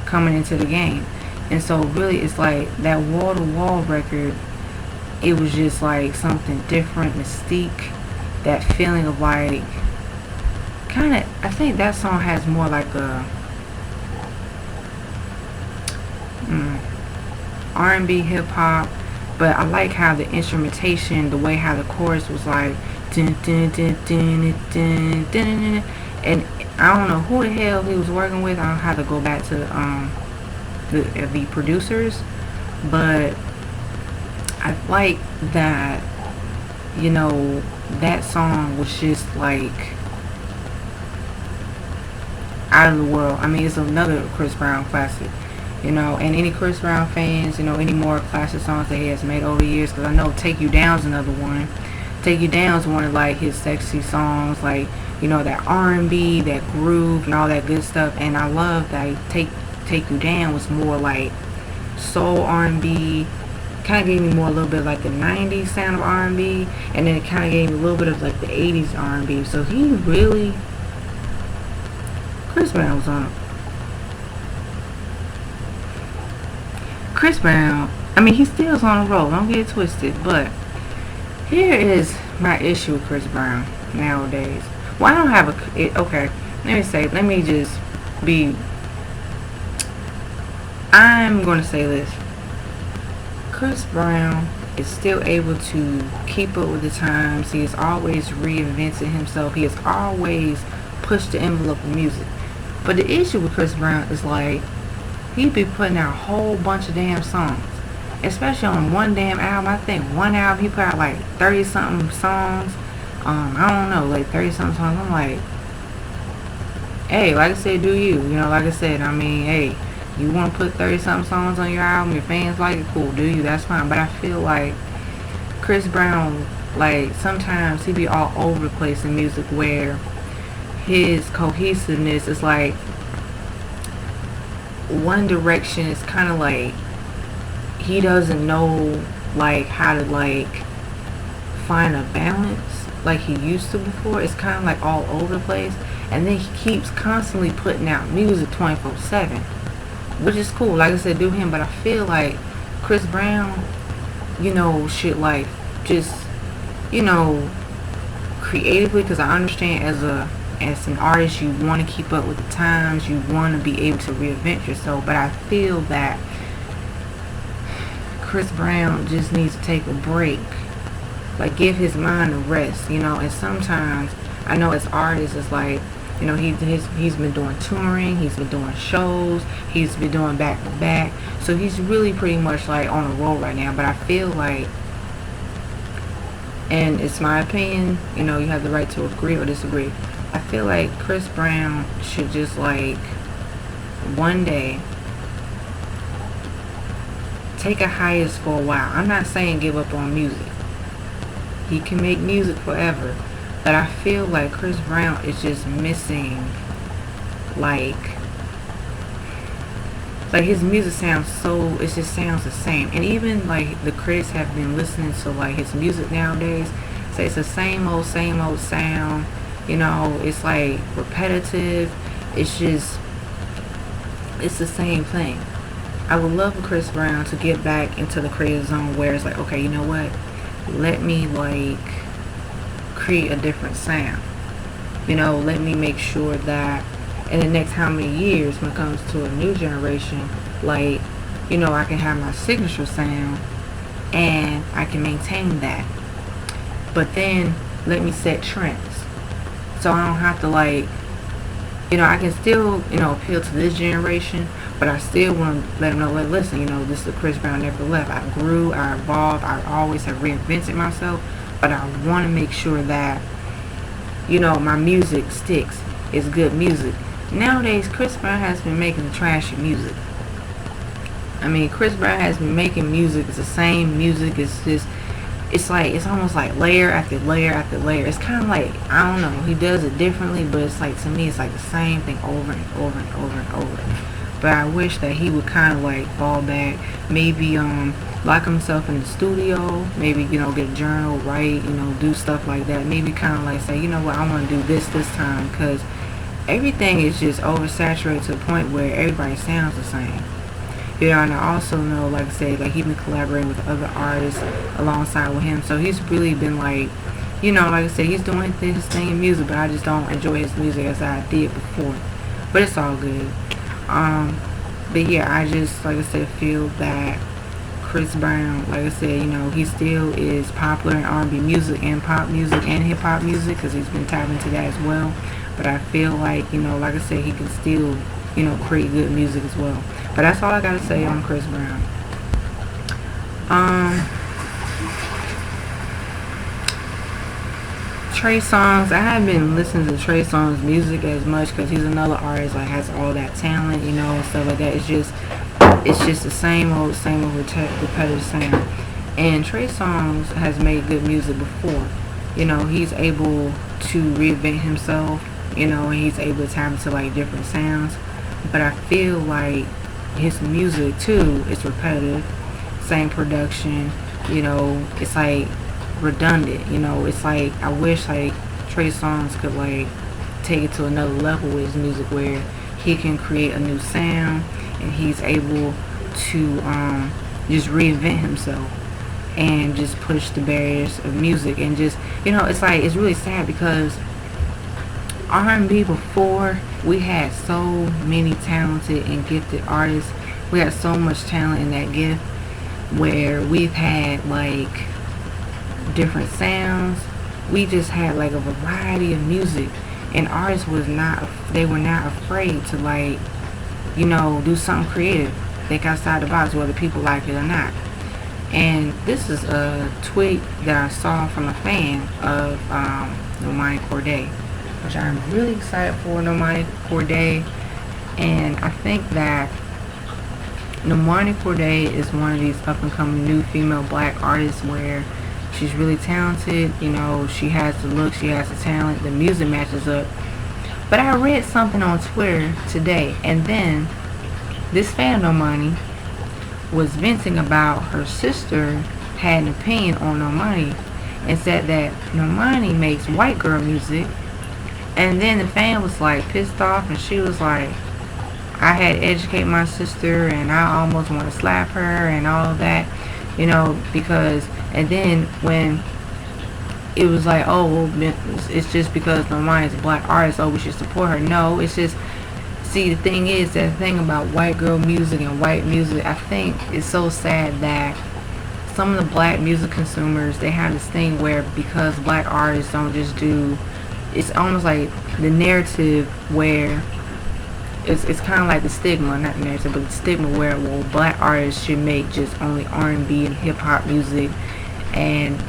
coming into the game. And so really it's like that Wall to Wall record, it was just like something different, mystique, that feeling of like I think that song has more like a R&B hip hop, but I like how the instrumentation, the way how the chorus was like dun, dun, dun, dun, dun, dun, dun, and I don't know who the hell he was working with. I don't have to go back to the producers, but I like that that song was just like out of the world. I mean, it's another Chris Brown classic, and any Chris Brown fans, any more classic songs that he has made over the years, because I know Take You Down's another one. Take You Down's one of like his sexy songs, like that R&B, that groove, and all that good stuff. And I love that Take You Down was more like soul R&B, kind of gave me more a little bit like the 90s sound of R&B, and then it kind of gave me a little bit of like the 80s R&B. So he really, Chris Brown was on. Chris Brown, I mean, he still's on the roll, don't get it twisted, but here is my issue with Chris Brown nowadays. Well, I don't have okay, let me just be, I'm going to say this. Chris Brown is still able to keep up with the times. He is always reinventing himself. He has always pushed the envelope of music. But the issue with Chris Brown is like, he be putting out a whole bunch of damn songs, especially on one damn album. I think one album he put out like 30 something songs. I don't know, like 30 something songs. I'm like, hey, like I said, do you? Like I said, I mean, hey, you want to put 30 something songs on your album, your fans like it, cool, do you? That's fine. But I feel like Chris Brown, like sometimes he be all over the place in music, where his cohesiveness is like one direction. Is kind of like he doesn't know like how to like find a balance like he used to before. It's kind of like all over the place, and then he keeps constantly putting out music 24/7, which is cool, like I said, do him. But I feel like Chris Brown should like just creatively, because I understand as an artist, you want to keep up with the times, you want to be able to reinvent yourself, but I feel that Chris Brown just needs to take a break like give his mind a rest, you know. And sometimes I know as artists, it's like, you know, he's been doing touring, he's been doing shows, he's been doing back to back, so he's really pretty much like on a roll right now. But I feel like, and it's my opinion, you know, you have the right to agree or disagree. I feel like Chris Brown should just like one day take a hiatus for a while. I'm not saying give up on music. He can make music forever. But I feel like Chris Brown is just missing, like his music sounds so, it just sounds the same. And even like the critics have been listening to like his music nowadays, say it's the same old sound. You know, it's like repetitive. It's just, it's the same thing. I would love for Chris Brown to get back into the creative zone where it's like, okay, you know what? Let me like create a different sound. You know, let me make sure that in the next how many years, when it comes to a new generation, like, you know, I can have my signature sound and I can maintain that. But then let me set trends. So I don't have to like, you know, I can still, you know, appeal to this generation, but I still want to let them know, like, listen, you know, this is the Chris Brown never left. I grew, I evolved, I always have reinvented myself, but I want to make sure that, you know, my music sticks. It's good music. Nowadays, Chris Brown has been making trashy music. I mean, Chris Brown has been making music. It's the same music. It's just, it's like, it's almost like layer after layer after layer. It's kind of like, I don't know, he does it differently, but it's like, to me, it's like the same thing over and over and over and over. But I wish that he would kind of like fall back, maybe lock himself in the studio, maybe, you know, get a journal, write, you know, do stuff like that. Maybe kind of like say, you know what, I want to do this time, because everything is just oversaturated to the point where everybody sounds the same. You know, and I also know, like I said, like he's been collaborating with other artists alongside with him. So he's really been like, you know, like I said, he's doing his thing in music, but I just don't enjoy his music as I did before. But it's all good. But yeah, I just, like I said, feel that Chris Brown, like I said, you know, he still is popular in R&B music and pop music and hip hop music, because he's been tapped into that as well. But I feel like, you know, like I said, he can still, you know, create good music as well. But that's all I gotta say on Chris Brown. Trey Songz, I haven't been listening to Trey Songz music as much because he's another artist like has all that talent, you know, and stuff like that. It's just the same old repetitive sound. And Trey Songz has made good music before. You know, he's able to reinvent himself, you know, and he's able to tap into like different sounds. But I feel like his music too is repetitive, same production, you know, it's like redundant, you know. It's like I wish like Trey Songz could like take it to another level with his music where he can create a new sound and he's able to just reinvent himself and just push the barriers of music. And just, you know, it's like, it's really sad because R&B before, we had so many talented and gifted artists. We had so much talent in that gift where we've had like different sounds. We just had like a variety of music, and artists were not afraid to like, you know, do something creative, think outside the box, whether people like it or not. And this is a tweet that I saw from a fan of Normani Cordae, which I'm really excited for Normani Cordae. And I think that Normani Cordae is one of these up and coming new female black artists where she's really talented, you know, she has the look, she has the talent, the music matches up. But I read something on Twitter today, and then this fan of Normani was venting about her sister had an opinion on Normani and said that Normani makes white girl music. And then the fan was like pissed off, and she was like, I had to educate my sister and I almost want to slap her and all of that, you know, because, and then when it was like, oh, well, it's just because Normani is a black artist, oh, we should support her. No, it's just, see, the thing is, that thing about white girl music and white music, I think it's so sad that some of the black music consumers, they have this thing where because black artists don't just do, it's almost like the narrative where it's kind of like the stigma, not the narrative, but the stigma where, well, black artists should make just only R&B and hip hop music, and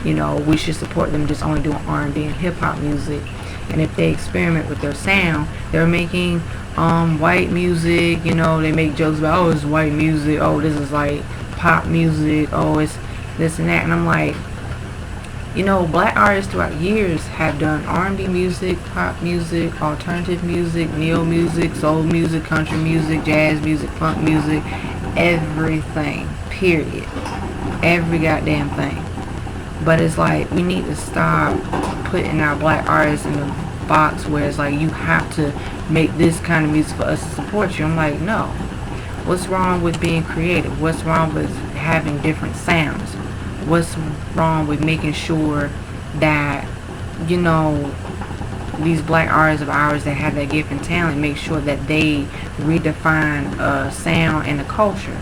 we should support them just only doing R&B and hip hop music. And if they experiment with their sound, they're making white music. They make jokes about, oh, it's white music, oh, this is like pop music, oh, it's this and that. And I'm like, black artists throughout years have done R&B music, pop music, alternative music, neo music, soul music, country music, jazz music, funk music, everything, period. Every goddamn thing. But it's like, we need to stop putting our black artists in a box where it's like, you have to make this kind of music for us to support you. I'm like, no. What's wrong with being creative? What's wrong with having different sounds? What's wrong with making sure that, these black artists of ours that have that gift and talent, make sure that they redefine sound and the culture?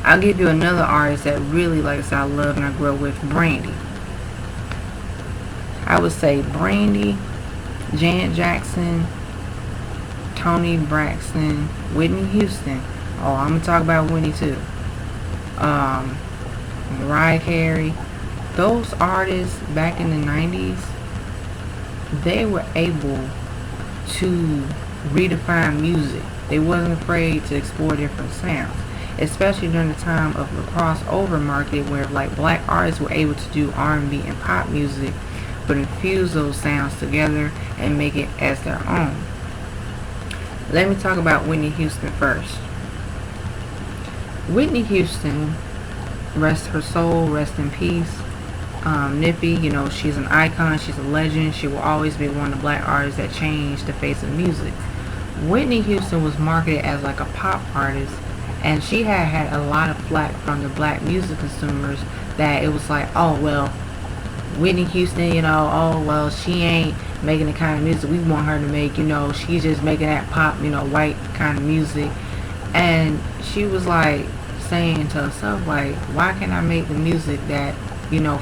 I'll give you another artist that really, like I said, I love and I grew up with, Brandy. I would say Brandy, Janet Jackson, Toni Braxton, Whitney Houston. Oh, I'm going to talk about Whitney too. Mariah Carey. Those artists back in the 90s, they were able to redefine music. They wasn't afraid to explore different sounds, especially during the time of the crossover market where like black artists were able to do R&B and pop music, but infuse those sounds together and make it as their own. Let me talk about Whitney Houston first. Whitney Houston, rest her soul, rest in peace. Nippy, she's an icon, she's a legend. She will always be one of the black artists that changed the face of music. Whitney Houston was marketed as like a pop artist, and she had a lot of flack from the black music consumers that it was like, oh, well, Whitney Houston, oh, well, she ain't making the kind of music we want her to make, she's just making that pop, white kind of music. And she was like saying to herself, like, why can't I make the music that,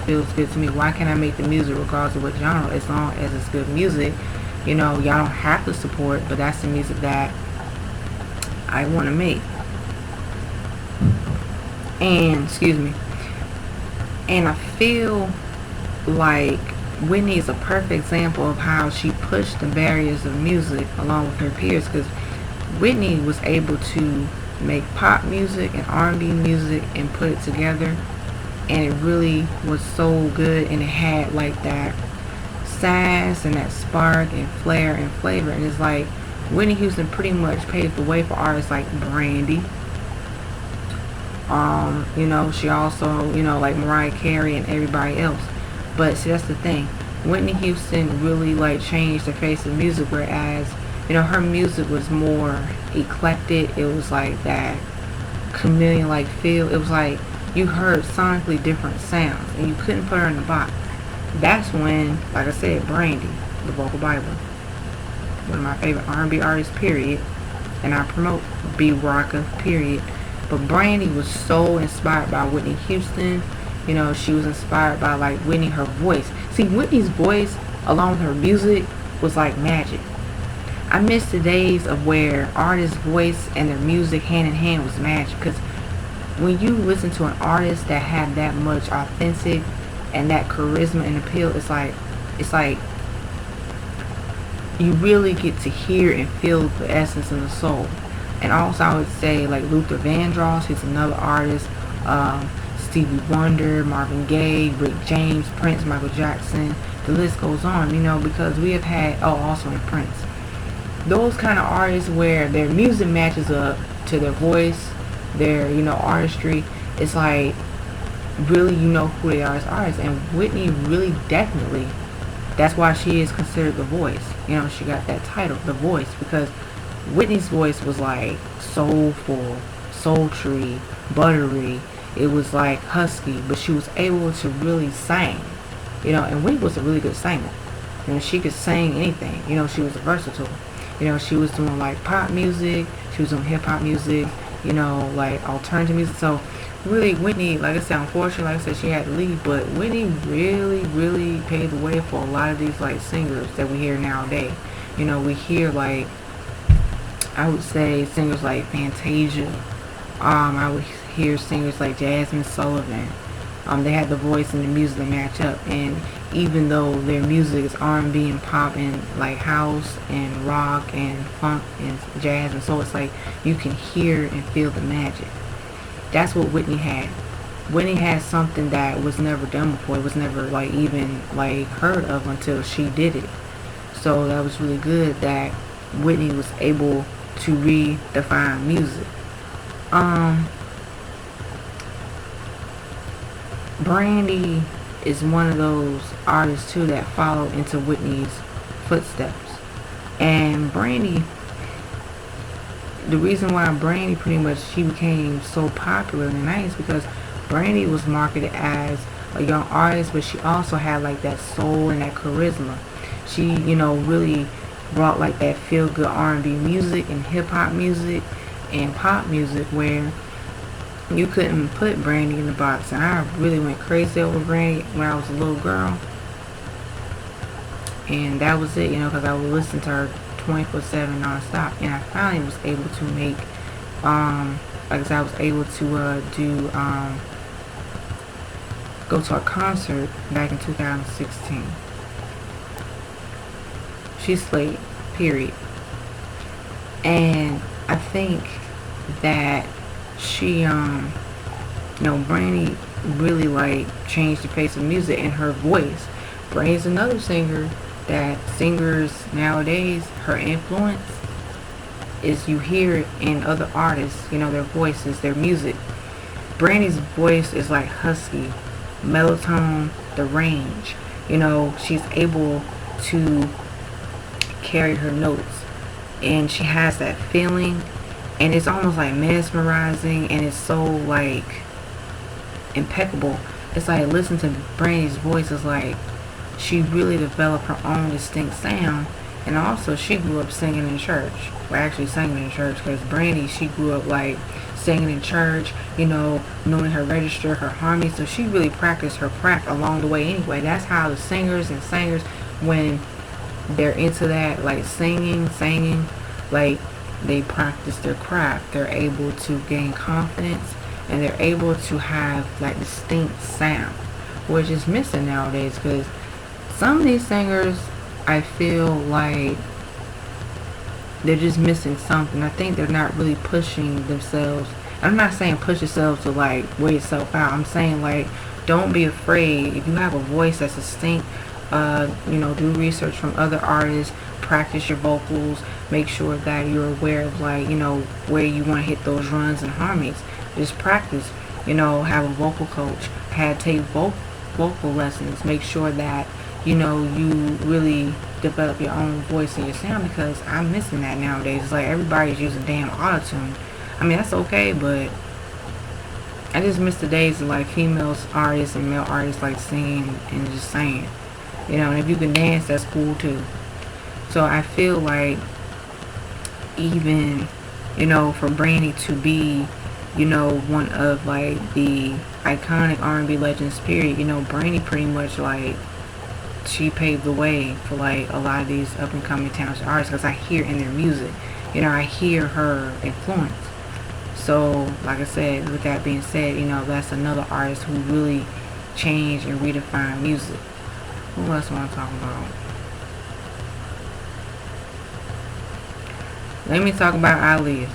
feels good to me? Why can't I make the music regardless of what genre, as long as it's good music? Y'all don't have to support, but that's the music that I want to make. And, excuse me. And I feel like Whitney is a perfect example of how she pushed the barriers of music along with her peers, because Whitney was able to make pop music and R&B music and put it together, and it really was so good, and it had like that sass and that spark and flair and flavor. And it's like Whitney Houston pretty much paved the way for artists like Brandy. She also, like Mariah Carey and everybody else. But see, that's the thing. Whitney Houston really like changed the face of music, whereas, her music was more eclectic. It was like that chameleon like feel. It was like you heard sonically different sounds and you couldn't put her in the box. That's when, like I said, Brandy, the Vocal Bible, one of my favorite R&B artists, period. And I promote B Rocka, period. But Brandy was so inspired by Whitney Houston. She was inspired by like Whitney, her voice. See, Whitney's voice along with her music was like magic. I miss the days of where artists' voice and their music hand in hand was magic. Because when you listen to an artist that had that much authentic and that charisma and appeal, it's like you really get to hear and feel the essence of the soul. And also I would say like Luther Vandross, he's another artist, Stevie Wonder, Marvin Gaye, Rick James, Prince, Michael Jackson, the list goes on, because we have had, also in Prince, those kind of artists where their music matches up to their voice, their, artistry. It's like, really, who they are as artists. And Whitney really definitely, that's why she is considered the voice. She got that title, the voice, because Whitney's voice was like soulful, sultry, buttery. It was like husky, but she was able to really sing. And Whitney was a really good singer. She could sing anything. She was versatile. She was doing like pop music, she was doing hip hop music, like alternative music. So really, Whitney, like I said, unfortunately, like I said, she had to leave, but Whitney really, really paved the way for a lot of these like singers that we hear nowadays. You know, we hear like, I would say singers like Fantasia. I would hear singers like Jasmine Sullivan. They had the voice and the music to match up, and even though their music is R&B and pop and like house and rock and funk and jazz and soul, it's like you can hear and feel the magic. That's what Whitney had. Whitney had something that was never done before. It was never like even like heard of until she did it. So that was really good that Whitney was able to redefine music. Um, Brandy is one of those artists too that followed into Whitney's footsteps. And Brandy, the reason why Brandy pretty much she became so popular in the 90s because Brandy was marketed as a young artist, but she also had like that soul and that charisma. She, really brought like that feel good R&B music and hip hop music and pop music where you couldn't put Brandy in the box. And I really went crazy over Brandy when I was a little girl. And that was it, because I would listen to her 24/7 nonstop. And I finally was able to make, like I said, I was able to go to a concert back in 2016. She slayed, period. And I think that she, Brandy really like changed the face of music and her voice. Brandy's another singer that singers nowadays, her influence is you hear it in other artists, their voices, their music. Brandy's voice is like husky, mellow tone, the range. She's able to carry her notes and she has that feeling and it's almost like mesmerizing and it's so like impeccable. It's like listen to Brandy's voice is like she really developed her own distinct sound. And also she grew up singing in church. Well, actually singing in church because Brandy, she grew up like singing in church, knowing her register, her harmony. So she really practiced her craft along the way anyway. That's how the singers and singers, when they're into that, like singing, like they practice their craft. They're able to gain confidence and they're able to have like distinct sound, which is missing nowadays because some of these singers, I feel like they're just missing something. I think they're not really pushing themselves. I'm not saying push yourself to like wear yourself out. I'm saying like don't be afraid. If you have a voice that's distinct, do research from other artists, practice your vocals, make sure that you're aware of like, where you want to hit those runs and harmonies. Just practice, have a vocal coach, take vocal lessons, make sure that you really develop your own voice and your sound because I'm missing that nowadays. It's like everybody's using damn autotune. I mean, that's okay, but I just miss the days of like female artists and male artists like singing and just saying. And if you can dance, that's cool too. So I feel like even, for Brandy to be, one of like the iconic R&B legends period, Brandy pretty much like she paved the way for like a lot of these up and coming talented artists because I hear in their music, I hear her influence. So like I said, with that being said, that's another artist who really changed and redefined music. Who else want to talk about? Let me talk about Aaliyah.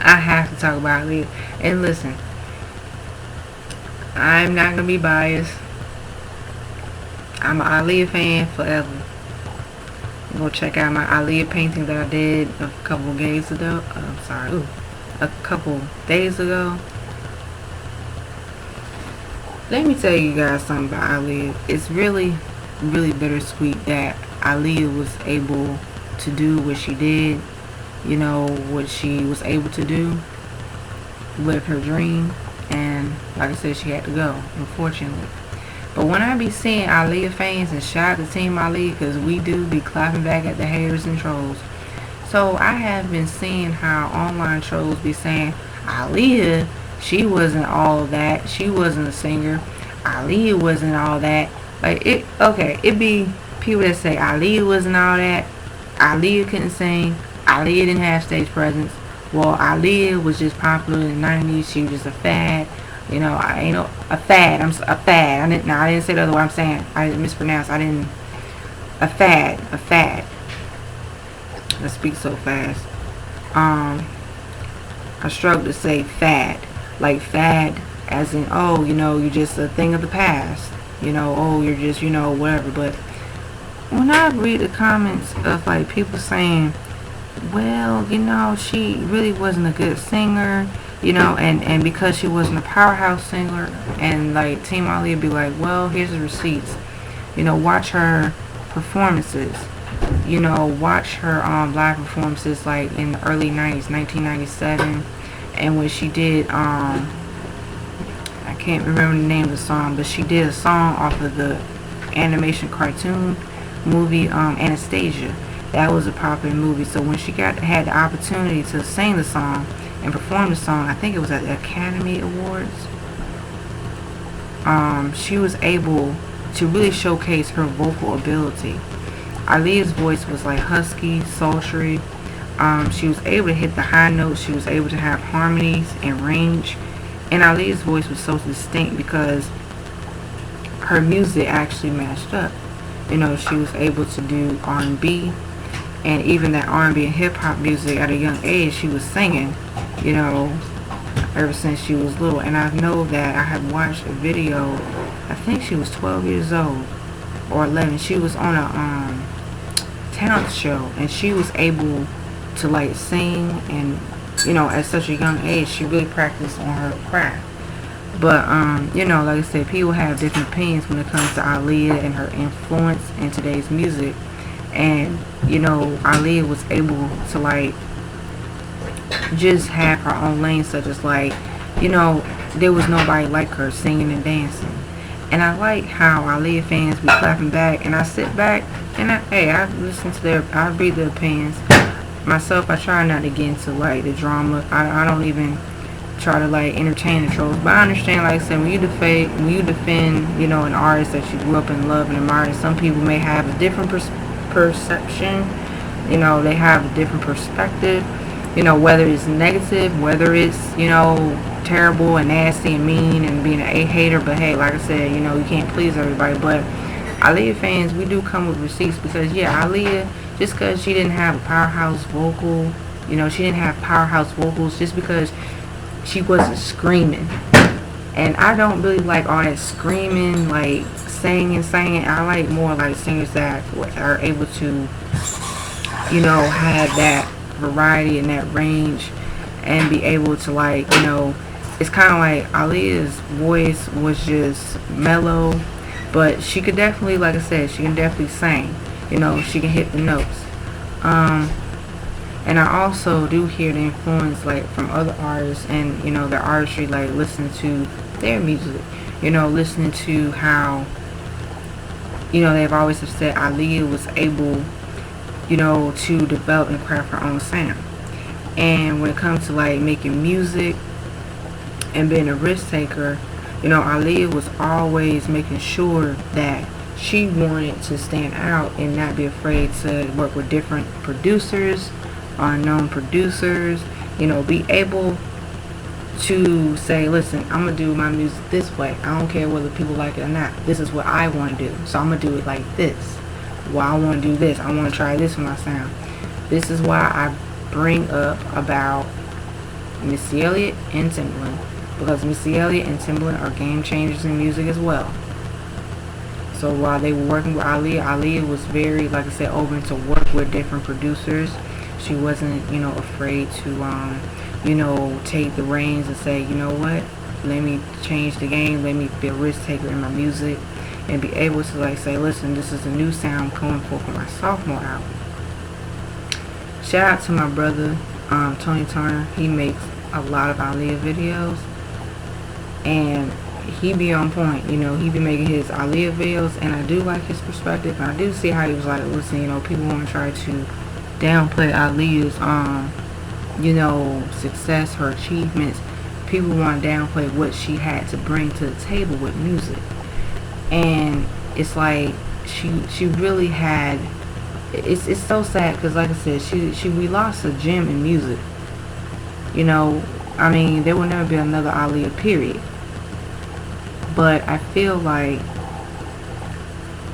I have to talk about Aaliyah. And listen, I'm not gonna be biased. I'm an Aaliyah fan forever. Go check out my Aaliyah painting that I did a couple days ago. A couple days ago. Let me tell you guys something about Aaliyah. It's really, really bittersweet that Aaliyah was able to do what she did. What she was able to do. Live her dream. And like I said, she had to go, unfortunately. But when I be seeing Aaliyah fans, and shout out to Team Aaliyah because we do be clapping back at the haters and trolls. So I have been seeing how online trolls be saying Aaliyah, she wasn't all that. She wasn't a singer. Aaliyah wasn't all that. Like it, okay, it be people that say Aaliyah wasn't all that. Aaliyah couldn't sing. Aaliyah didn't have stage presence. Well, Aaliyah was just popular in the '90s. She was just a fad. You know, I ain't know a fad. A fad. I didn't say the other way. I'm saying I mispronounced. I didn't. A fad. A fad. I speak so fast. I struggle to say fad. Like fad as in, oh, you know, you're just a thing of the past. You know, oh, you're just, you know, whatever. But when I read the comments of like people saying, well, you know, she really wasn't a good singer, you know, and because she wasn't a powerhouse singer, and like Team Ali would be like, well, here's the receipts. You know, watch her performances. You know, watch her live performances like in the early 90s, 1997, and when she did I can't remember the name of the song, but she did a song off of the animation cartoon movie Anastasia. That was a popular movie. So when she had the opportunity to sing the song and perform the song, I think it was at the Academy Awards, she was able to really showcase her vocal ability. Aaliyah's voice was like husky, sultry. She was able to hit the high notes. She was able to have harmonies and range. And Aaliyah's voice was so distinct because her music actually matched up. You know, she was able to do R&B, and even that R&B and hip hop music at a young age, she was singing, you know, ever since she was little. And I know that I had watched a video, I think she was 12 years old or 11. She was on a talent show, and she was able to like sing, and you know, at such a young age, she really practiced on her craft. But you know, like I said, people have different opinions when it comes to Aaliyah and her influence in today's music. And you know, Aaliyah was able to like just have her own lane, such as like, you know, there was nobody like her singing and dancing. And I like how Aaliyah fans be clapping back, and I sit back and I listen to I read the opinions. Myself, I try not to get into like the drama. I don't even try to like entertain the trolls. But I understand, like I said, when you defend, you know, an artist that you grew up in, love and admire, some people may have a different perception. You know, they have a different perspective. You know, whether it's negative, whether it's, you know, terrible and nasty and mean and being a hater. But hey, like I said, you know, you can't please everybody. But Aaliyah fans, we do come with receipts, because yeah, Aaliyah, just because she didn't have a powerhouse vocal, you know, she didn't have powerhouse vocals, just because she wasn't screaming. And I don't really like all that screaming, like singing. I like more like singers that are able to, you know, have that variety and that range, and be able to like, you know, it's kind of like Aaliyah's voice was just mellow, but she could definitely, like I said, she can definitely sing. You know, she can hit the notes. And I also do hear the influence like from other artists, and you know, their artistry, like listening to their music. You know, listening to how, you know, they've always have said Aaliyah was able, you know, to develop and craft her own sound. And when it comes to like making music and being a risk taker, you know, Aaliyah was always making sure that she wanted to stand out and not be afraid to work with different producers, unknown producers, you know, be able to say, listen, I'm going to do my music this way. I don't care whether people like it or not. This is what I want to do. So I'm going to do it like this. Well, I want to do this. I want to try this with my sound. This is why I bring up about Missy Elliott and Timbaland, because Missy Elliott and Timbaland are game changers in music as well. So while they were working with Aaliyah was very, like I said, open to work with different producers. She wasn't, you know, afraid to, you know, take the reins and say, you know what, let me change the game, let me be a risk taker in my music, and be able to like say, listen, this is a new sound coming forth for my sophomore album. Shout out to my brother, Tony Turner. He makes a lot of Aaliyah videos, and he be on point. You know, he be making his Aaliyah videos, and I do like his perspective. And I do see how he was like, listen, you know, people want to try to downplay Aaliyah's success, her achievements, people want to downplay what she had to bring to the table with music. And it's like she really had. It's so sad because, like I said, we lost a gem in music. You know, I mean, there will never be another Aaliyah, period. But I feel like,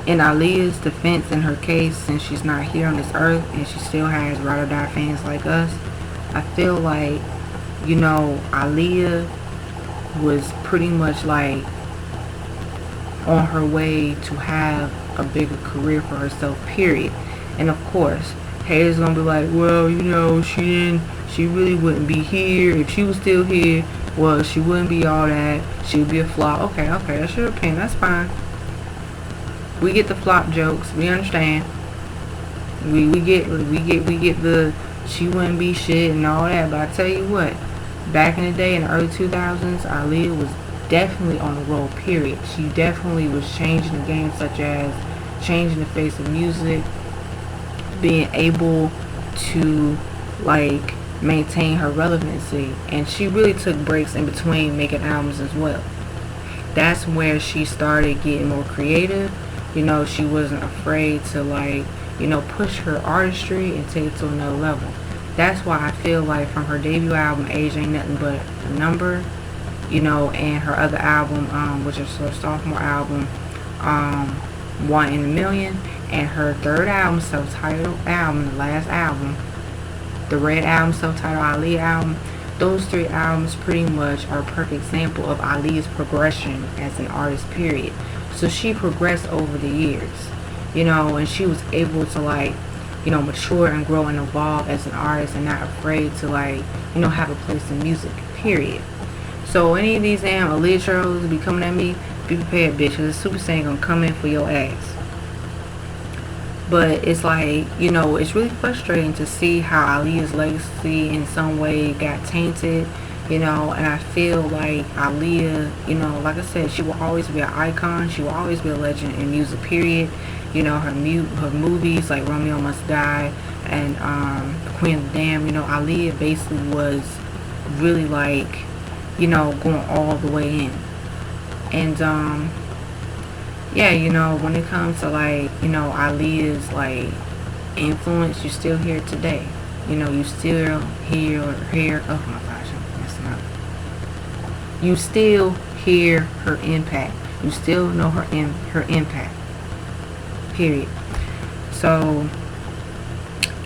in Aaliyah's defense, in her case, since she's not here on this earth and she still has ride or die fans like us, I feel like, Aaliyah was pretty much like on her way to have a bigger career for herself, period. And of course, haters gonna be like, well, she really wouldn't be here if she was still here. Well, she wouldn't be all that. She would be a flop. Okay, that's your opinion. That's fine. We get the flop jokes. We understand. We get the she wouldn't be shit and all that. But I tell you what, back in the day in the early 2000s, Aaliyah was definitely on the roll, period. She definitely was changing the game, such as changing the face of music, being able to like maintain her relevancy, and she really took breaks in between making albums as well. That's where she started getting more creative. She wasn't afraid to push her artistry and take it to another level. That's why I feel like from her debut album Age Ain't Nothing But a Number, and her other album, which is her sophomore album, One in a Million, and her third album, self-titled album, the last album, the Red album, self-titled Aaliyah album, those three albums pretty much are a perfect example of Aaliyah's progression as an artist, period. So she progressed over the years, and she was able to mature and grow and evolve as an artist and not afraid to have a place in music, period. So any of these damn Aaliyah trolls be coming at me, be prepared, bitch, because the Super Saiyan gonna come in for your ass. But it's like, it's really frustrating to see how Aaliyah's legacy in some way got tainted, and I feel like Aaliyah, like I said, she will always be an icon. She will always be a legend in music, period. Her movies like Romeo Must Die and Queen of the Dam, Aaliyah basically was really going all the way in. And when it comes to Aaliyah's influence, you still hear it today. You still hear oh my gosh, I'm messing up. You still hear her impact. You still know her impact. Period. So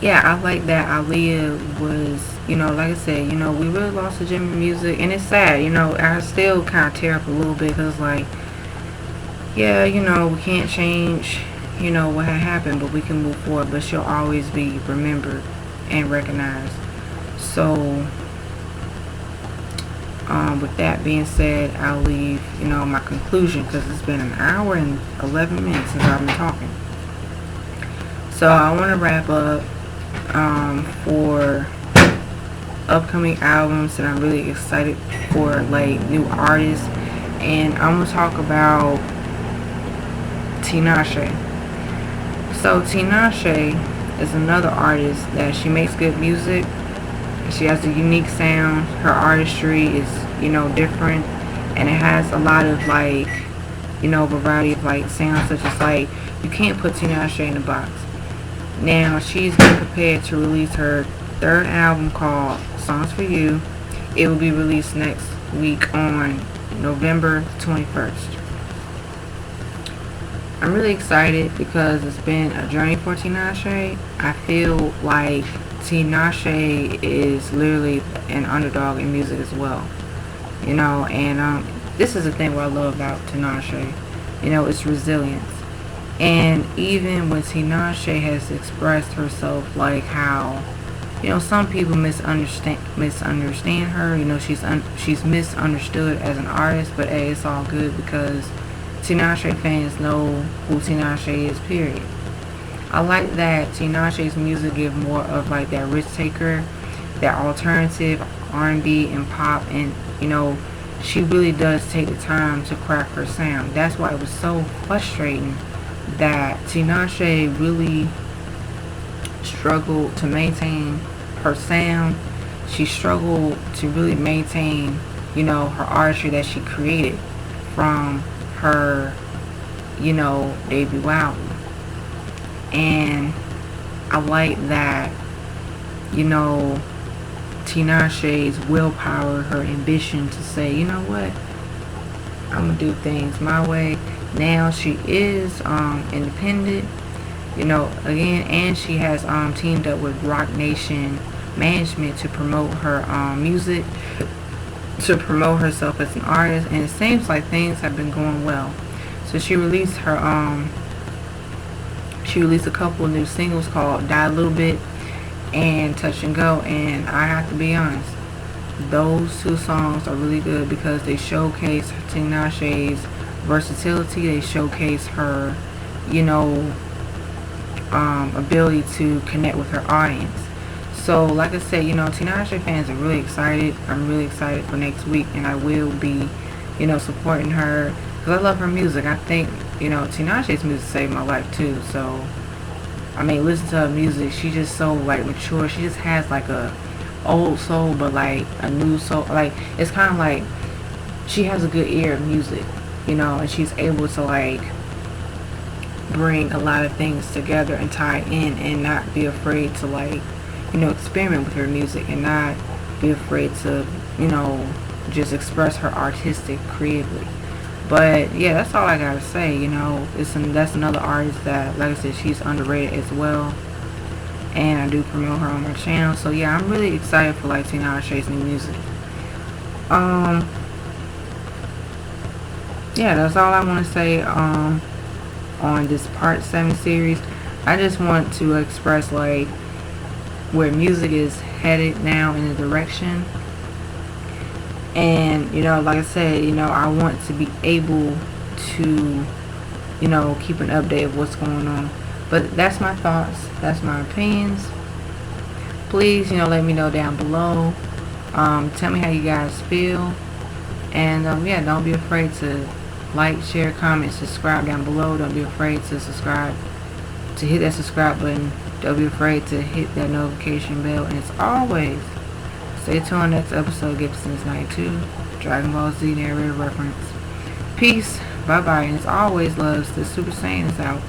yeah, I like that Aaliyah was, like I said, we really lost the gem in music, and it's sad. I still kind of tear up a little bit because yeah, we can't change, what had happened, but we can move forward. But she'll always be remembered and recognized. So, with that being said, I'll leave, my conclusion, because it's been an hour and 11 minutes since I've been talking. So I want to wrap up for upcoming albums that I'm really excited for, new artists, and I'm gonna talk about Tinashe. So Tinashe is another artist that she makes good music. She has a unique sound. Her artistry is, different, and it has a lot of variety of sounds, such as you can't put Tinashe in a box. Now she's getting prepared to release her third album called Songs for You. It will be released next week on November 21st. I'm really excited because it's been a journey for Tinashe. I feel like Tinashe is literally an underdog in music as well. And this is the thing what I love about Tinashe. It's resilience. And even when Tinashe has expressed herself, how, some people misunderstand her. She's misunderstood as an artist, but hey, it's all good because Tinashe fans know who Tinashe is, period. I like that Tinashe's music give more of that risk taker, that alternative R&B and pop, and she really does take the time to crack her sound. That's why it was so frustrating that Tinashe really struggled to maintain her sound. she struggled to really maintain, her artistry that she created from her, debut album. And I like that, Tinashe's willpower, her ambition to say, you know what, I'm gonna do things my way. Now she is independent, again, and she has teamed up with Rock Nation Management to promote her music, to promote herself as an artist, and it seems like things have been going well. So she released a couple of new singles called Die a Little Bit and Touch and Go, and I have to be honest, those two songs are really good because they showcase Tinashe's versatility. They showcase her, ability to connect with her audience. So, like I said, Tinashe fans are really excited. I'm really excited for next week, and I will be, supporting her because I love her music. I think, Tinashe's music saved my life too. So, I mean, listen to her music. She's just so like mature. She just has like a old soul, but like a new soul. Like it's kind of like she has a good ear of music, and she's able to like bring a lot of things together and tie in, and not be afraid to like, experiment with her music, and not be afraid to, just express her artistic creatively. But yeah, that's all I gotta say. That's another artist that, like I said, she's underrated as well, and I do promote her on my channel. So yeah, I'm really excited for like Tinashe's new music. Yeah, that's all I want to say on this part 7 series. I just want to express like where music is headed now in the direction. And, like I said, I want to be able to, keep an update of what's going on. But that's my thoughts. That's my opinions. Please, let me know down below. Tell me how you guys feel. And, yeah, don't be afraid to like, share, comment, subscribe down below. Don't be afraid to subscribe, to hit that subscribe button. Don't be afraid to hit that notification bell. And as always, stay tuned. Next episode, Gibson's 92, Dragon Ball Z narrative reference. Peace. Bye bye. And as always, loves, the Super Saiyan is out.